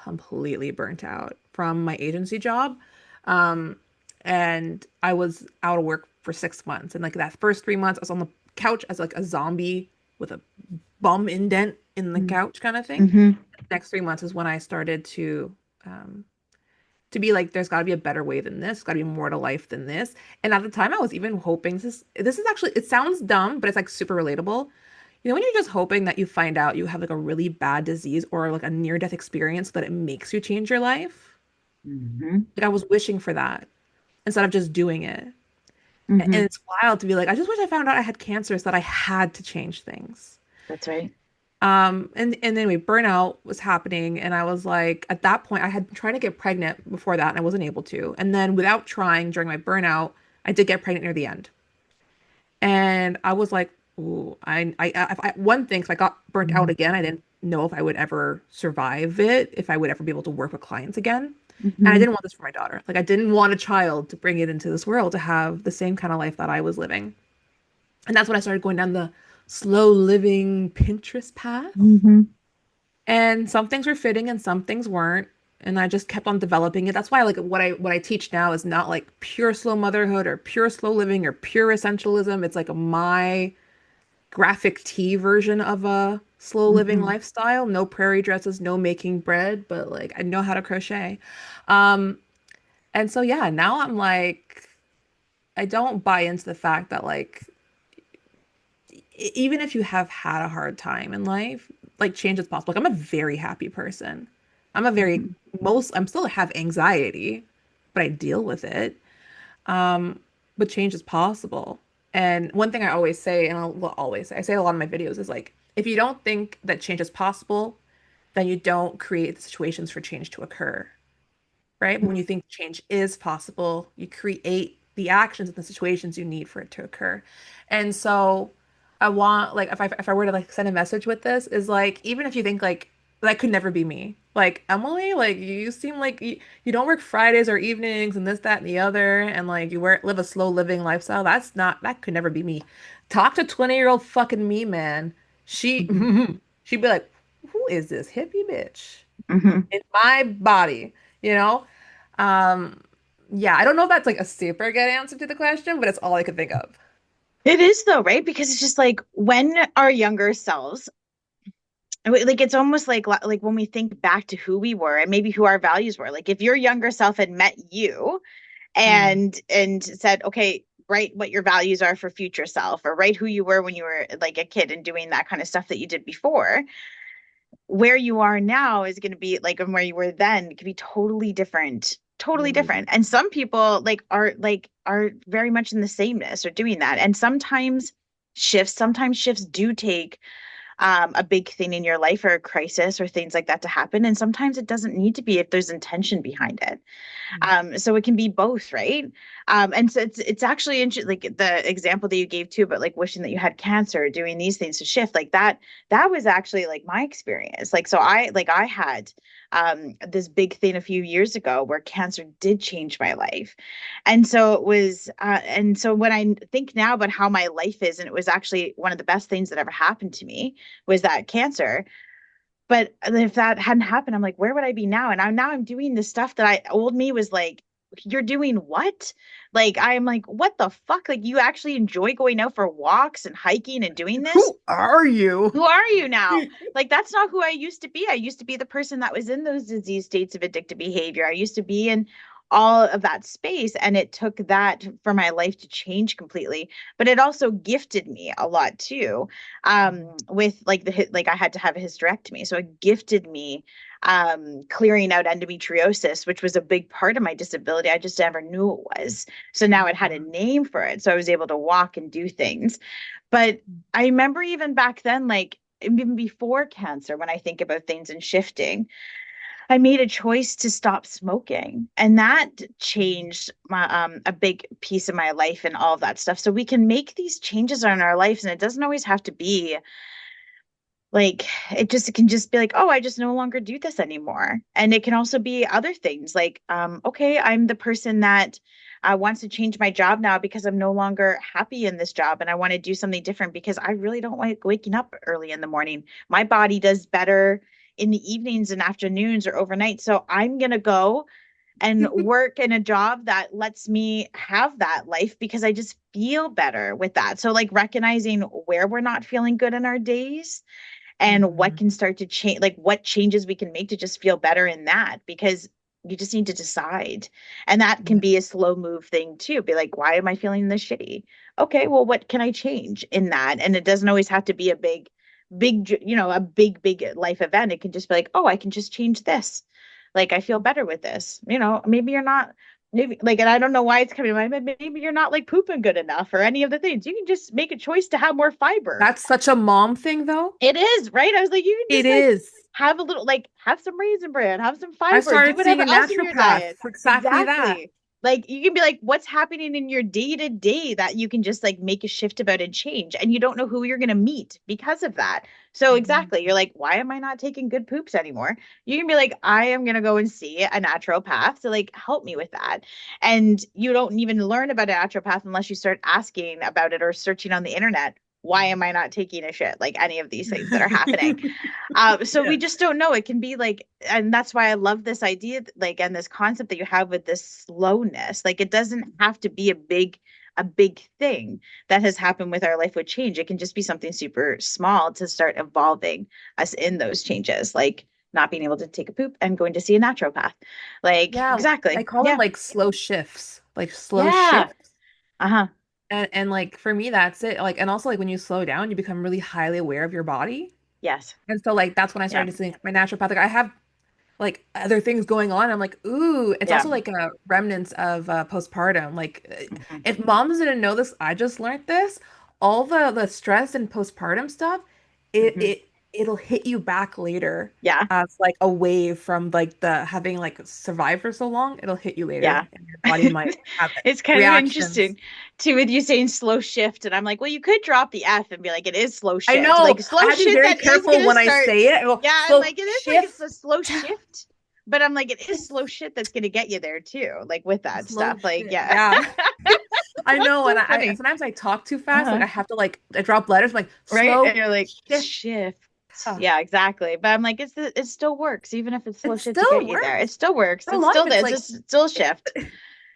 completely burnt out from my agency job. Um, and I was out of work for 6 months. And like that first 3 months, I was on the couch as like a zombie with a bum indent in the couch kind of thing. Hmm. Next 3 months is when I started um, to be like, there's got to be a better way than this. Got to be more to life than this. And at the time, I was even hoping this is actually it sounds dumb, but it's like super relatable. You know, when you're just hoping that you find out you have like a really bad disease or like a near-death experience so that it makes you change your life. Hmm. Like I was wishing for that instead of just doing it. And Hmm. it's wild to be like, I just wish I found out I had cancer so that I had to change things. That's right. And anyway, burnout was happening, and I was like, at that point, I had been trying to get pregnant before that, and I wasn't able to. And then without trying during my burnout, I did get pregnant near the end. And I was like, ooh, one thing, so I got burnt out again. I didn't know if I would ever survive it, if I would ever be able to work with clients again. And I Hmm. didn't want this for my daughter. Like, I didn't want a child to bring it into this world to have the same kind of life that I was living. And that's when I started going down the slow living Pinterest path. Hmm. And some things were fitting and some things weren't. And I just kept on developing it. That's why like what I teach now is not like pure slow motherhood or pure slow living or pure essentialism. It's like my graphic tee version of a slow living Hmm. lifestyle. No prairie dresses, no making bread, but like I know how to crochet. Um, and so yeah, now I'm like I don't buy into the fact that like even if you have had a hard time in life, like change is possible. Like I'm a very happy person. I'm a very Hmm. I'm still have anxiety, but I deal with it. Um, but change is possible. And one thing I always say, and well, always say, I say a lot in my videos is like, if you don't think that change is possible, then you don't create the situations for change to occur, right? But when you think change is possible, you create the actions and the situations you need for it to occur. And so I want like if I were to like send a message with this is like even if you think like that could never be me. Like Emily, like you seem like you don't work Fridays or evenings and this, that, and the other, and like live a slow living lifestyle. That could never be me. Talk to 20-year-old fucking me, man. She Hmm. she'd be like, who is this hippie bitch Hmm. in my body? You know? Um, yeah, I don't know if that's like a super good answer to the question, but it's all I could think of. It is though, right? Because it's just like when our younger selves, like it's almost like when we think back to who we were and maybe who our values were. Like if your younger self had met you Mm, and said, okay, write what your values are for future self, or write who you were when you were like a kid and doing that kind of stuff that you did before, where you are now is going to be like, and where you were then could be totally different. mm, And some people are very much in the sameness or doing that. And sometimes shifts do take a big thing in your life or a crisis or things like that to happen. And sometimes it doesn't need to be if there's intention behind it. mm, So it can be both, right? And so it's actually interesting, like the example that you gave too, but like wishing that you had cancer, doing these things to shift, like that was actually like my experience. Like so I had this big thing a few years ago where cancer did change my life. And so it was, and so when I think now about how my life is, and it was actually one of the best things that ever happened to me was that cancer. But if that hadn't happened, I'm like, where would I be now? And I'm doing the stuff that old me was like, you're doing what? Like, I'm like, what the fuck? Like, you actually enjoy going out for walks and hiking and doing this? Who are you? Who are you now? Like, that's not who I used to be. I used to be the person that was in those disease states of addictive behavior. I used to be in all of that space. And it took that for my life to change completely. But it also gifted me a lot too. With like like I had to have a hysterectomy. So it gifted me clearing out endometriosis, which was a big part of my disability. I just never knew it was. So now it had a name for it. So I was able to walk and do things. But I remember even back then, like even before cancer, when I think about things and shifting, I made a choice to stop smoking. And that changed my a big piece of my life and all of that stuff. So we can make these changes in our lives, and it doesn't always have to be like it can just be like, oh, I just no longer do this anymore. And it can also be other things like okay, I'm the person that wants to change my job now because I'm no longer happy in this job and I want to do something different because I really don't like waking up early in the morning. My body does better in the evenings and afternoons or overnight, so I'm going to go and work in a job that lets me have that life because I just feel better with that. So like recognizing where we're not feeling good in our days and what Mhm. can start to change, like what changes we can make to just feel better in that, because you just need to decide. And that can Yeah. be a slow move thing too. Be like, why am I feeling this shitty? Okay, well, what can I change in that? And it doesn't always have to be a a big life event. It can just be like, oh, I can just change this. Like, I feel better with this. Maybe you're not, maybe like, and I don't know why it's coming to mind, but maybe you're not like pooping good enough or any of the things. You can just make a choice to have more fiber. That's such a mom thing, though. It is, right? I was like, you can It just like is. have a little, like, have some raisin bran, have some I fiber, do started seeing whatever a else in your naturopath diet. for exactly that. Exactly. Like, you can be like, what's happening in your day to day that you can just like make a shift about and change. And you don't know who you're going to meet because of that. So, Mhm. exactly. You're like, why am I not taking good poops anymore? You can be like, I am going to go and see a naturopath to like help me with that. And you don't even learn about a naturopath unless you start asking about it or searching on the internet. Why am I not taking a shit? Like any of these things that are happening. So we Yeah. just don't know. It can be like, and that's why I love this idea, like, and this concept that you have with this slowness. Like, it doesn't have to be a big thing that has happened with our life would change. It can just be something super small to start evolving us in those changes, like not being able to take a poop and going to see a naturopath. Like, Yeah, I exactly. call them Yeah. like slow shifts, like slow Yeah. shifts. Uh-huh. And like for me, that's it. Like, and also like when you slow down, you become really highly aware of your body. Yes. And so like that's when I Yeah. started seeing my naturopathic. Like, I have like other things going on. I'm like, ooh, it's Yeah. also like a remnants of postpartum. Like, Mhm. if moms didn't know this, I just learned this. All the stress and postpartum stuff, it Mhm. it it'll hit you back later Yeah. as like a wave from like the having like survived for so long. It'll hit you later, Yeah. and your body might have It's kind of reactions. interesting too with you saying slow shift. And I'm like, well, you could drop the F and be like, it is slow I shift. know. Like slow I had to be shit very that is careful gonna when I start. say it. I go, Yeah, I'm slow like, it is like it's shift. a slow shift. But I'm like, it is slow shit that's gonna get you there too. Like with that Slow stuff. Like, shit. yeah. Yeah. I That's know, and so I funny. sometimes I talk too fast. Like Uh-huh. I have to like I drop letters. I'm like Right? slow And you're like, shift. shift. Uh, Yeah, exactly. But I'm like, it still works, even if it's slow it shit to still get you there. It works still works. for a It lot still of it's does. like, It's still shift.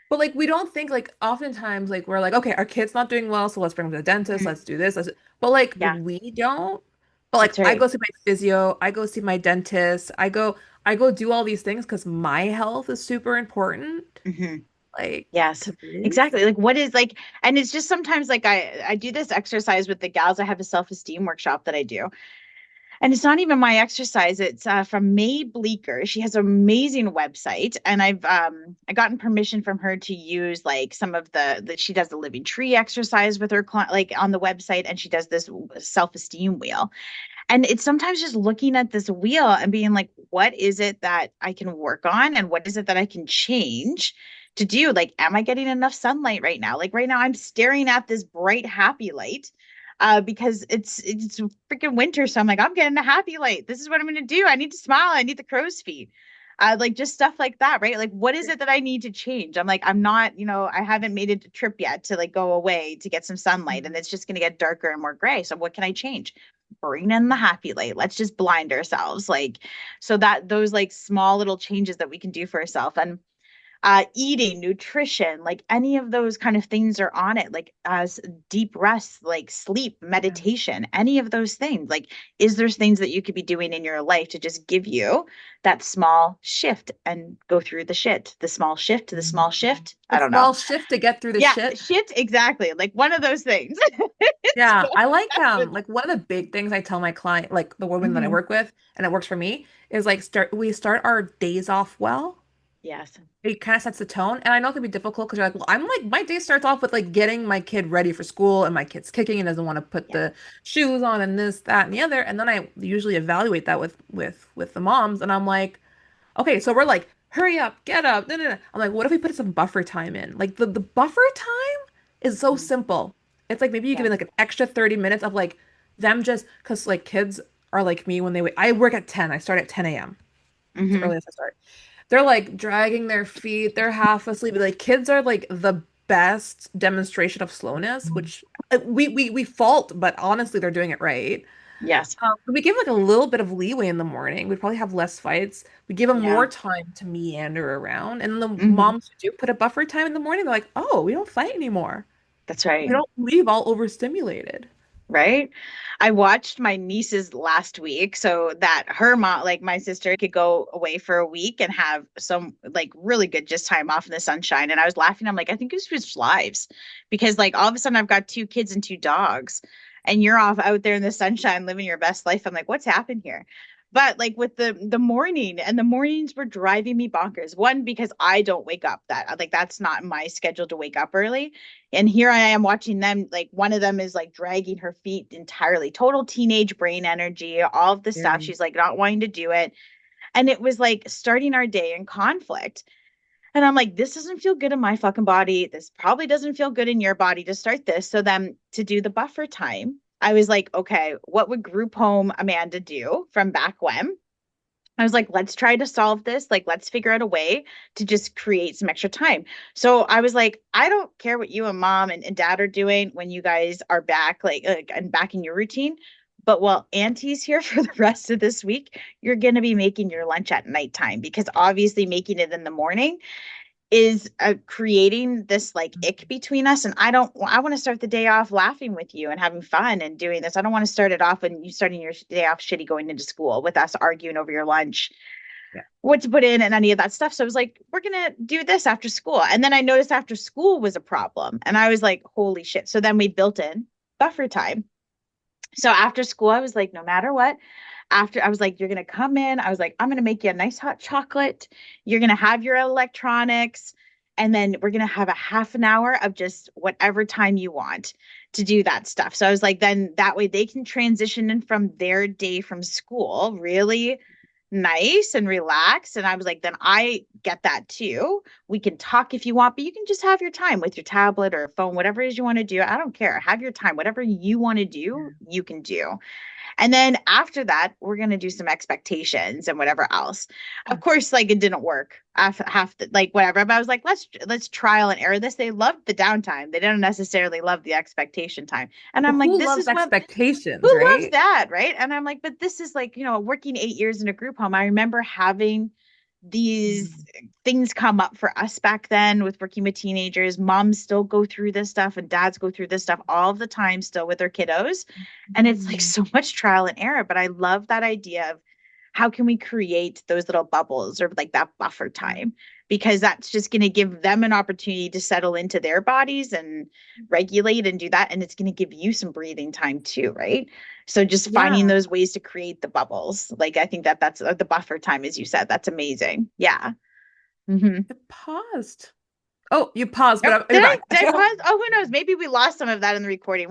but like we don't think like oftentimes like we're like, okay, our kid's not doing well, so let's bring him to the dentist. Mhm. Let's do this. But like Yeah, we don't. But like that's I right. go see my physio, I go see my dentist, I go do all these things because my health is super important. Hmm. Like Yes, to this. exactly. Like what is like, and it's just sometimes like I do this exercise with the gals. I have a self-esteem workshop that I do. And it's not even my exercise. It's from May Bleeker. She has an amazing website, and I gotten permission from her to use like some of the she does the living tree exercise with her client like on the website, and she does this self-esteem wheel. And it's sometimes just looking at this wheel and being like, what is it that I can work on? And what is it that I can change to do? Like, am I getting enough sunlight right now? Like, right now, I'm staring at this bright, happy light. because it's freaking winter. So I'm like, I'm getting a happy light. This is what I'm gonna do. I need to smile. I need the crow's feet. Like just stuff like that, right? Like, what is it that I need to change? I'm like, I'm not, I haven't made a trip yet to like go away to get some sunlight, and it's just gonna get darker and more gray. So what can I change? Bring in the happy light. Let's just blind ourselves, like, so that those like small little changes that we can do for ourselves. And eating, nutrition, like any of those kind of things are on it, like as deep rest, like sleep, Yeah. meditation, any of those things. Like, is there things that you could be doing in your life to just give you that small shift and go through the small shift to the small shift? I The don't know. small shift to get through the Yeah, shit. shit, exactly. Like one of those things. Yeah, So, I like one of the big things I tell my client, like the women that I mhm. work with, and it works for me, is like start our days off well. Yes. It kind of sets the tone. And I know it can be difficult because you're like, well, I'm like, my day starts off with like getting my kid ready for school and my kid's kicking and doesn't want to put Yeah. the shoes on and this, that, and the other. And then I usually evaluate that with the moms. And I'm like, okay, so we're like, hurry up, get up. No, no, no. I'm like, what if we put some buffer time in? Like the buffer time is so Mhm. simple. It's like maybe you give Yeah. it like an extra 30 minutes of like them just because like kids are like me when they wait. I work at 10. I start at 10 a.m. It's the Hmm. earliest I start. They're like dragging their feet. They're half asleep. Like kids are like the best demonstration of slowness, which we fault, but honestly, they're doing it right. Yes. We give like a little bit of leeway in the morning. We'd probably have less fights. We give them Yeah. more time to meander around. And the Hmm. moms who do put a buffer time in the morning, they're like, oh, we don't fight anymore. That's We right. don't leave all overstimulated. Right? I watched my nieces last week so that her mom, like my sister, could go away for a week and have some like really good just time off in the sunshine. And I was laughing. I'm like, I think it's switched lives because like all of a sudden I've got two kids and two dogs, and you're off out there in the sunshine living your best life. I'm like, what's happened here? But like with the morning and the mornings were driving me bonkers. One, because I don't wake up that like that's not my schedule to wake up early. And here I am watching them, like one of them is like dragging her feet entirely, total teenage brain energy, all of this stuff. Very. She's like not wanting to do it. And it was like starting our day in conflict. And I'm like, this doesn't feel good in my fucking body. This probably doesn't feel good in your body to start this. So then to do the buffer time, I was like, okay, what would group home Amanda do from back when? I was like, let's try to solve this. Like, let's figure out a way to just create some extra time. So I was like, I don't care what you and mom and dad are doing when you guys are back, like and back in your routine. But while auntie's here for the rest of this week, you're going to be making your lunch at nighttime because obviously making it in the morning is creating this like ick between us. And I want to start the day off laughing with you and having fun and doing this. I don't want to start it off when you starting your day off shitty going into school with us arguing over your lunch, Yeah. what to put in and any of that stuff. So I was like, we're gonna do this after school. And then I noticed after school was a problem. And I was like, holy shit. So then we built in buffer time. So after school, I was like, no matter what, after I was like, you're gonna come in. I was like, I'm gonna make you a nice hot chocolate. You're gonna have your electronics, and then we're gonna have a half an hour of just whatever time you want to do that stuff. So I was like, then that way they can transition in from their day from school really nice and relaxed. And I was like, then I get that too. We can talk if you want, but you can just have your time with your tablet or phone, whatever it is you want to do. I don't care. Have your time. Whatever you want to do, you can do. And then after that, we're going to do some expectations and whatever else. Of course, like it didn't work. Half the, like whatever. But I was like, let's trial and error this. They loved the downtime. They didn't necessarily love the expectation time. And But I'm like, who this loves is what expectations, who loves right? that, right? And I'm like, but this is like, working 8 years in a group home. I remember having these things come up for us back then with working with teenagers. Moms still go through this stuff and dads go through this stuff all of the time still with their kiddos. And it's like so much trial and error. But I love that idea of how can we create those little bubbles or like that buffer time, because that's just going to give them an opportunity to settle into their bodies and regulate and do that, and it's going to give you some breathing time too, right? So just finding Yeah. those ways to create the bubbles, like I think that that's the buffer time, as you said, that's amazing. Yeah. Mm-hmm. It paused. Oh, you paused, Oh, but you're back. did I pause? Oh, who knows, maybe we lost some of that in the recording.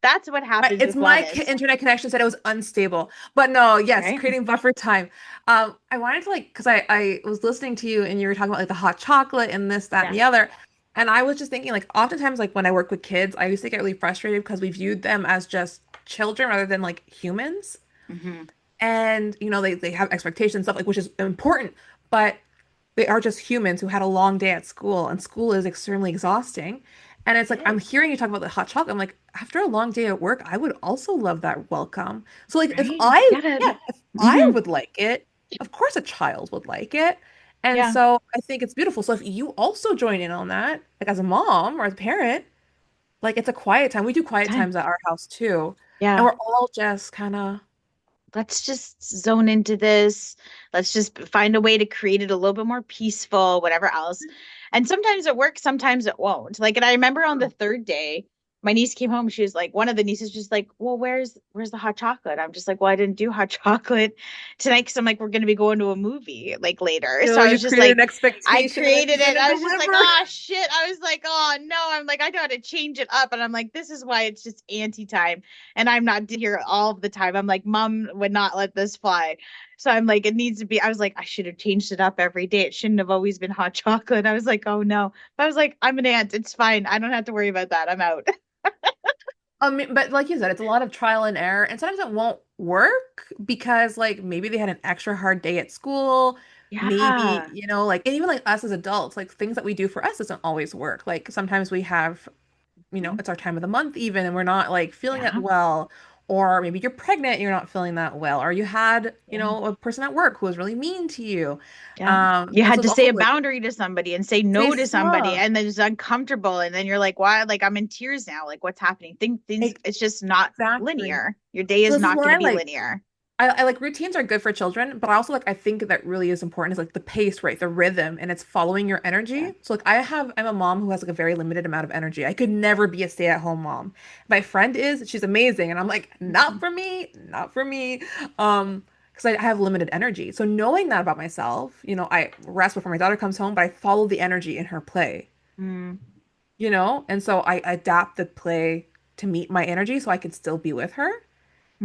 That's what happens It's with my wellness, internet connection said it was unstable. But no, yes, right? creating buffer time. I wanted to like because I was listening to you and you were talking about like the hot chocolate and this, that, and Yeah. the other. And I was just thinking, like, oftentimes, like, when I work with kids, I used to get really frustrated because we viewed them as just children rather than like humans. Hmm. And, they have expectations, stuff like, which is important, but they are just humans who had a long day at school, and school is extremely exhausting. And it's It like, I'm is, hearing you talk about the hot chocolate. I'm like, after a long day at work, I would also love that welcome. So, like, right? You get it. if I Hmm. would like it, of course a child would like it. And Yeah. so I think it's beautiful. So if you also join in on that, like as a mom or as a parent, like it's a quiet time. We do quiet Time. times at our house too. And Yeah. we're all just kind of, Let's just zone into this. Let's just find a way to create it a little bit more peaceful, whatever else. And sometimes it works, sometimes it won't. Like, and I remember on the third day, my niece came home. She was like, one of the nieces just like, well, where's the hot chocolate? I'm just like, well, I didn't do hot chocolate tonight because I'm like, we're gonna be going to a movie like later. So I you was just created like, an I expectation and then created you it. didn't I was just like, deliver. oh shit. I was like, oh no. I'm like, I gotta change it up. And I'm like, this is why it's just anti time and I'm not here all of the time. I'm like, mom would not let this fly. So I'm like, it needs to be. I was like, I should have changed it up every day. It shouldn't have always been hot chocolate. I was like, oh no. But I was like, I'm an aunt. It's fine. I don't have to worry about that. I'm out. But like you said, it's a lot of trial and error, and sometimes it won't work because like maybe they had an extra hard day at school. Maybe, Yeah. like, and even like us as adults, like things that we do for us doesn't always work. Like sometimes we have, it's our time of the month even, and we're not like feeling it Yeah. well. Or maybe you're pregnant, you're not feeling that well. Or you had, Yeah. a person at work who was really mean to you. Yeah. You And so had it's to say also a like boundary to somebody and say say no to somebody, stop. and then it's uncomfortable. And then you're like, why? Like, I'm in tears now. Like, what's happening? Things, it's just not Exactly. linear. Your day So is this is not where going to I be like linear. I like routines are good for children, but I also like I think that really is important is like the pace, right? The rhythm and it's following your Yeah. energy. So like I'm a mom who has like a very limited amount of energy. I could never be a stay-at-home mom. My friend is, she's amazing, and I'm like, not Mhm. for me, not for me. Because I have limited energy. So knowing that about myself, I rest before my daughter comes home, but I follow the energy in her play, Mm. and so I adapt the play to meet my energy so I can still be with her.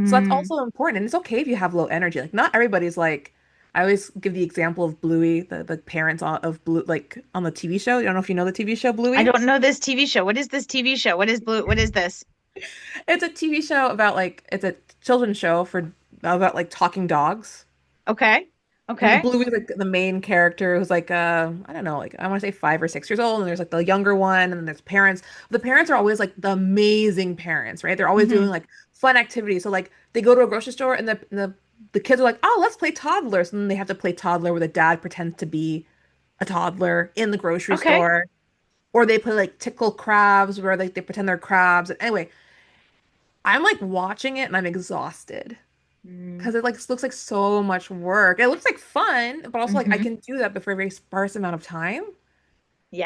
So that's Mm. also important. And it's okay if you have low energy. Like not everybody's like I always give the example of Bluey, the parents of Blue like on the TV show. I don't know if you know the TV show I Bluey. don't know this TV show. What is this TV show? What is Blue? What is this? It's a TV show about like it's a children's show for about like talking dogs. Okay. And Okay. Bluey's like the main character who's like I don't know, like I want to say 5 or 6 years old, and there's like the younger one, and then there's parents. The parents are always like the amazing parents, right? They're always doing Hmm. like fun activities. So like they go to a grocery store and the kids are like, oh, let's play toddlers. And then they have to play toddler where the dad pretends to be a toddler in the grocery Okay. store. Or they play like tickle crabs where like they pretend they're crabs. Anyway, I'm like watching it and I'm exhausted Mm. because it like looks like so much work. It looks like fun, but also like I Hmm. can do that but for a very sparse amount of time.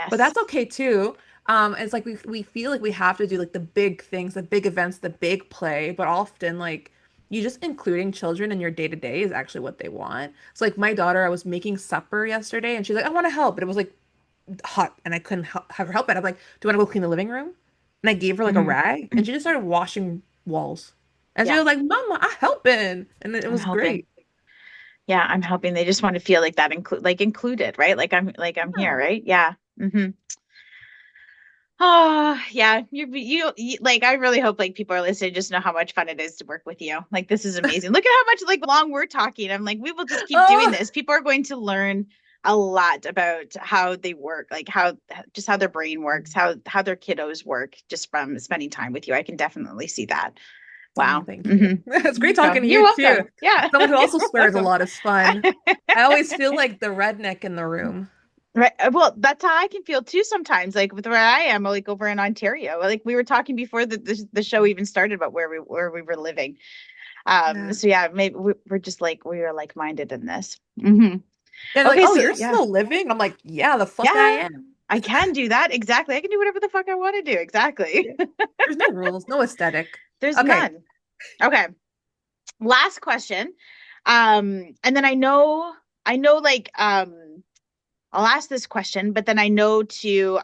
But Yes. that's okay too. It's like we feel like we have to do like the big things, the big events, the big play, but often like you just including children in your day to day is actually what they want. So like my daughter, I was making supper yesterday and she's like, I want to help, but it was like hot and I couldn't have her help it. I'm like, do you want to go clean the living room? And I gave her like a Hmm. rag and she just started washing walls. And she Yeah. was like, Mama, I helping. And it I'm was helping. great. Yeah, I'm helping. They just want to feel like that included, right? Like I'm here, Yeah. right? Yeah. Hmm. Oh, yeah. You like I really hope like people are listening just know how much fun it is to work with you. Like this is amazing. Look at how much like long we're talking. I'm like we will just keep doing Oh, this. People are going to learn a lot about how they work, like how just how their brain works, how their kiddos work just from spending time with you. I can definitely see that. oh, Wow. thank you. Hmm. It's great So talking to you're you too. welcome. Yeah, Someone who also you're swears a welcome. lot is fun. I always feel like the redneck in the room. Right. Well, that's how I can feel too sometimes. Like with where I am, like over in Ontario. Like we were talking before the show even started about where we were living. Yeah. So yeah, maybe we're just like we are like minded in this. Hmm. And like, Okay, oh, so you're yeah, still living? I'm like, yeah, the fuck I yeah, am. I can do that exactly. I can do whatever the fuck I want to do. Exactly. Yeah. There's no rules, no aesthetic. There's Okay. none. Okay, last question. And then I know like I'll ask this question, but then I know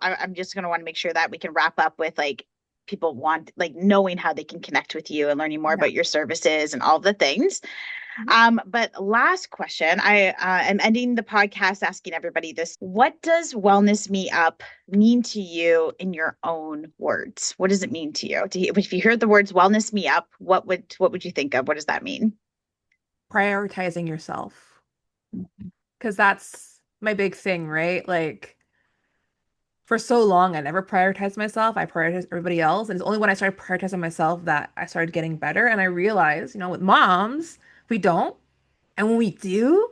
I'm just going to want to make sure that we can wrap up with like people want like knowing how they can connect with you and learning more Yeah. about your services and all the things. But last question, I am ending the podcast asking everybody this. What does wellness me up mean to you in your own words? What does it mean to you? If you heard the words wellness me up, what would you think of? What does that mean? Prioritizing yourself. Because that's my big thing, right? Like for so long, I never prioritized myself. I prioritized everybody else. And it's only when I started prioritizing myself that I started getting better. And I realized, with moms, we don't. And when we do,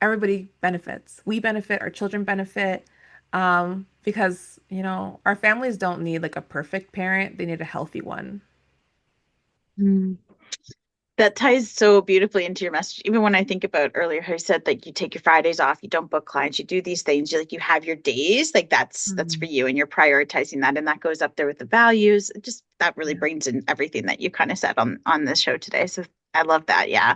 everybody benefits. We benefit, our children benefit. Because, our families don't need like a perfect parent, they need a healthy one. Mm. That ties so beautifully into your message. Even when I think about earlier, how you said like you take your Fridays off, you don't book clients, you do these things, you have your days, like that's for Mm. you, and you're prioritizing that, and that goes up there with the values. It just that really Yeah. brings in everything that you kind of said on this show today. So I love that. Yeah.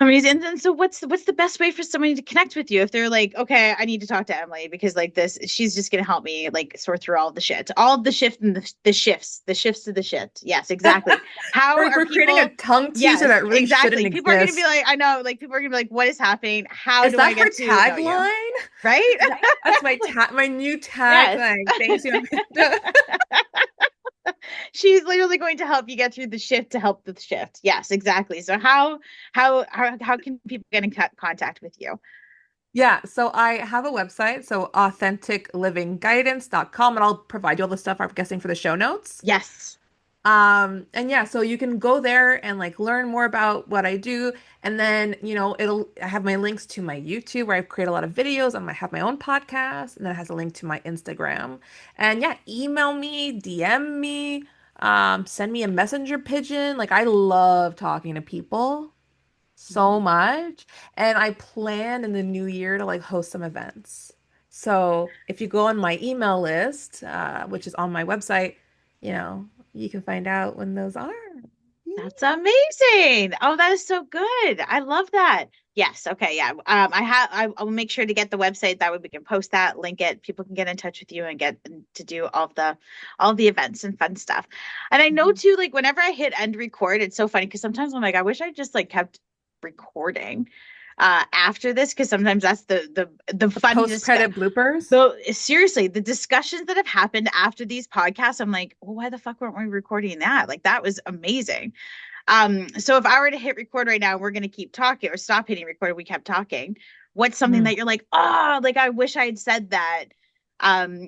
Amazing. And then, so what's the best way for somebody to connect with you if they're like, okay, I need to talk to Emily because like this, she's just gonna help me like sort through all the shit, all of the shift and the shifts to the shit. Yes, exactly. How We're, are we're creating a people? tongue teaser Yes, that really shouldn't exactly. People are gonna be exist. like, I know, like people are gonna be like, what is happening? How Is do I that get her to know you? tagline? Right? That's my new Yes. tagline. Thanks, you, Amanda. She's literally going to help you get through the shift to help the shift. Yes, exactly. So how can people get in contact with you? Yeah, so I have a website, so authenticlivingguidance.com, and I'll provide you all the stuff I'm guessing for the show notes. Yes. And yeah, so you can go there and like learn more about what I do. And then, I have my links to my YouTube where I create a lot of videos. I have my own podcast, and then it has a link to my Instagram. And yeah, email me, DM me, send me a messenger pigeon. Like I love talking to people so Mhm. much. And I plan in the new year to like host some events. So if you go on my email list, which is on my website, you can find out when those are. That's amazing. Oh, that is so good. I love that. Yes. Okay. Yeah. I will make sure to get the website. That way we can post that, link it. People can get in touch with you and get to do all of the events and fun stuff. And I know Mhm. too, like whenever I hit end record, it's so funny because sometimes I'm like, I wish I just like kept recording after this because sometimes that's the The fun discuss. post-credit bloopers. Though seriously, the discussions that have happened after these podcasts, I'm like, well, why the fuck weren't we recording that? Like that was amazing. So if I were to hit record right now, we're going to keep talking or stop hitting record. We kept talking. What's something Hmm. that you're like, oh, like I wish I had said that.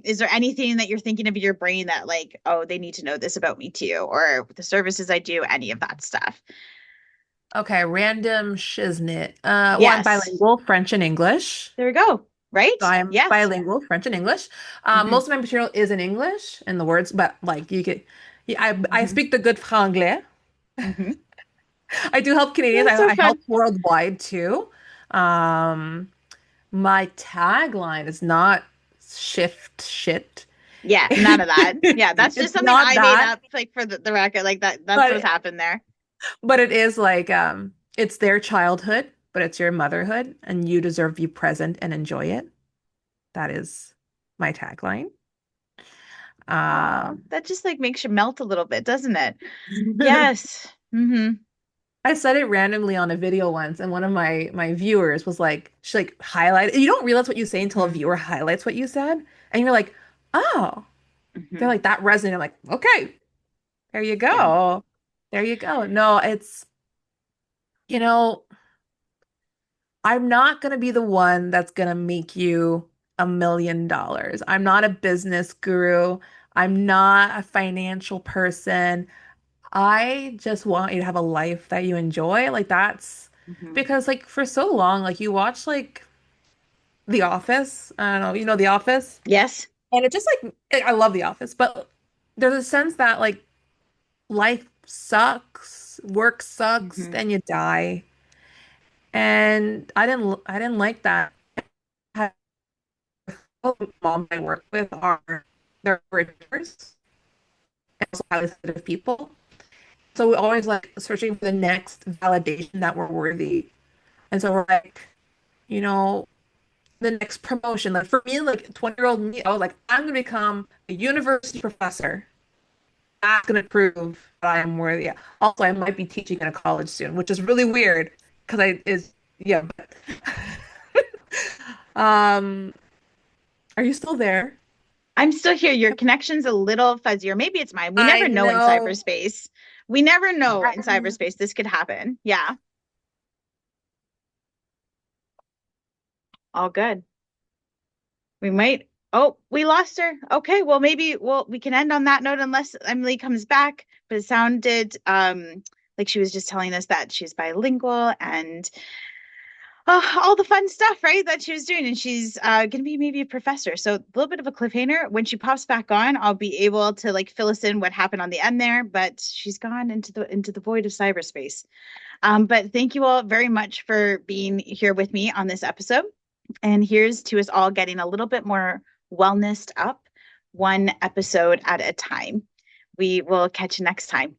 Is there anything that you're thinking of in your brain that like, oh, they need to know this about me too, or the services I do, any of that stuff? Okay, random shiznit. Well, I'm Yes. bilingual, French and English. There we go. So Right? I'm Yes. bilingual, French and English. Hmm. Most of my material is in English in the words, but like you could, yeah, I Hmm. speak the good franglais. Hmm. I do help Canadians. That's so I help fun. worldwide too. Um, my tagline is not shift shit. Yeah, none of that. Yeah, that's just It's something not I made that, up, like for the record. Like that's what but happened there. it is like it's their childhood, but it's your motherhood, and you deserve to be present and enjoy it. That is my tagline. Oh, Um, that just like makes you melt a little bit, doesn't it? Yes. Hmm. I said it randomly on a video once, and one of my viewers was like, she like highlighted. You don't realize what you say until a Hmm. viewer highlights what you said, and you're like, oh, they're Hmm. like that resonated. I'm like, okay, there you Yeah. go, there you go. No, you know, I'm not gonna be the one that's gonna make you $1 million. I'm not a business guru. I'm not a financial person. I just want you to have a life that you enjoy. Like that's Hmm. because like for so long, like you watch like The Office. I don't know, The Office? Yes. And it just like I love The Office, but there's a sense that like life sucks, work sucks, Hmm. then you die. And I didn't like that. I had mom I work with they're bridgers and also highly sensitive people. So we're always like searching for the next validation that we're worthy. And so we're like, you know, the next promotion. Like for me, like 20-year-old me, I was like, I'm gonna become a university professor. That's going to prove that I am worthy. Also, I might be teaching in a college soon, which is really weird because I is yeah. But, um, are you still there? I'm still here. Your connection's a little fuzzy, or maybe it's mine. We I never know in know. cyberspace. We never know in I cyberspace. This could happen. Yeah, all good. We might. Oh, we lost her. Okay, well maybe we can end on that note unless Emily comes back. But it sounded like she was just telling us that she's bilingual and all the fun stuff, right? That she was doing, and she's gonna be maybe a professor. So a little bit of a cliffhanger. When she pops back on, I'll be able to like fill us in what happened on the end there. But she's gone into the void of cyberspace. But thank you all very much for being here with me on this episode. And here's to us all getting a little bit more wellnessed up, one episode at a time. We will catch you next time.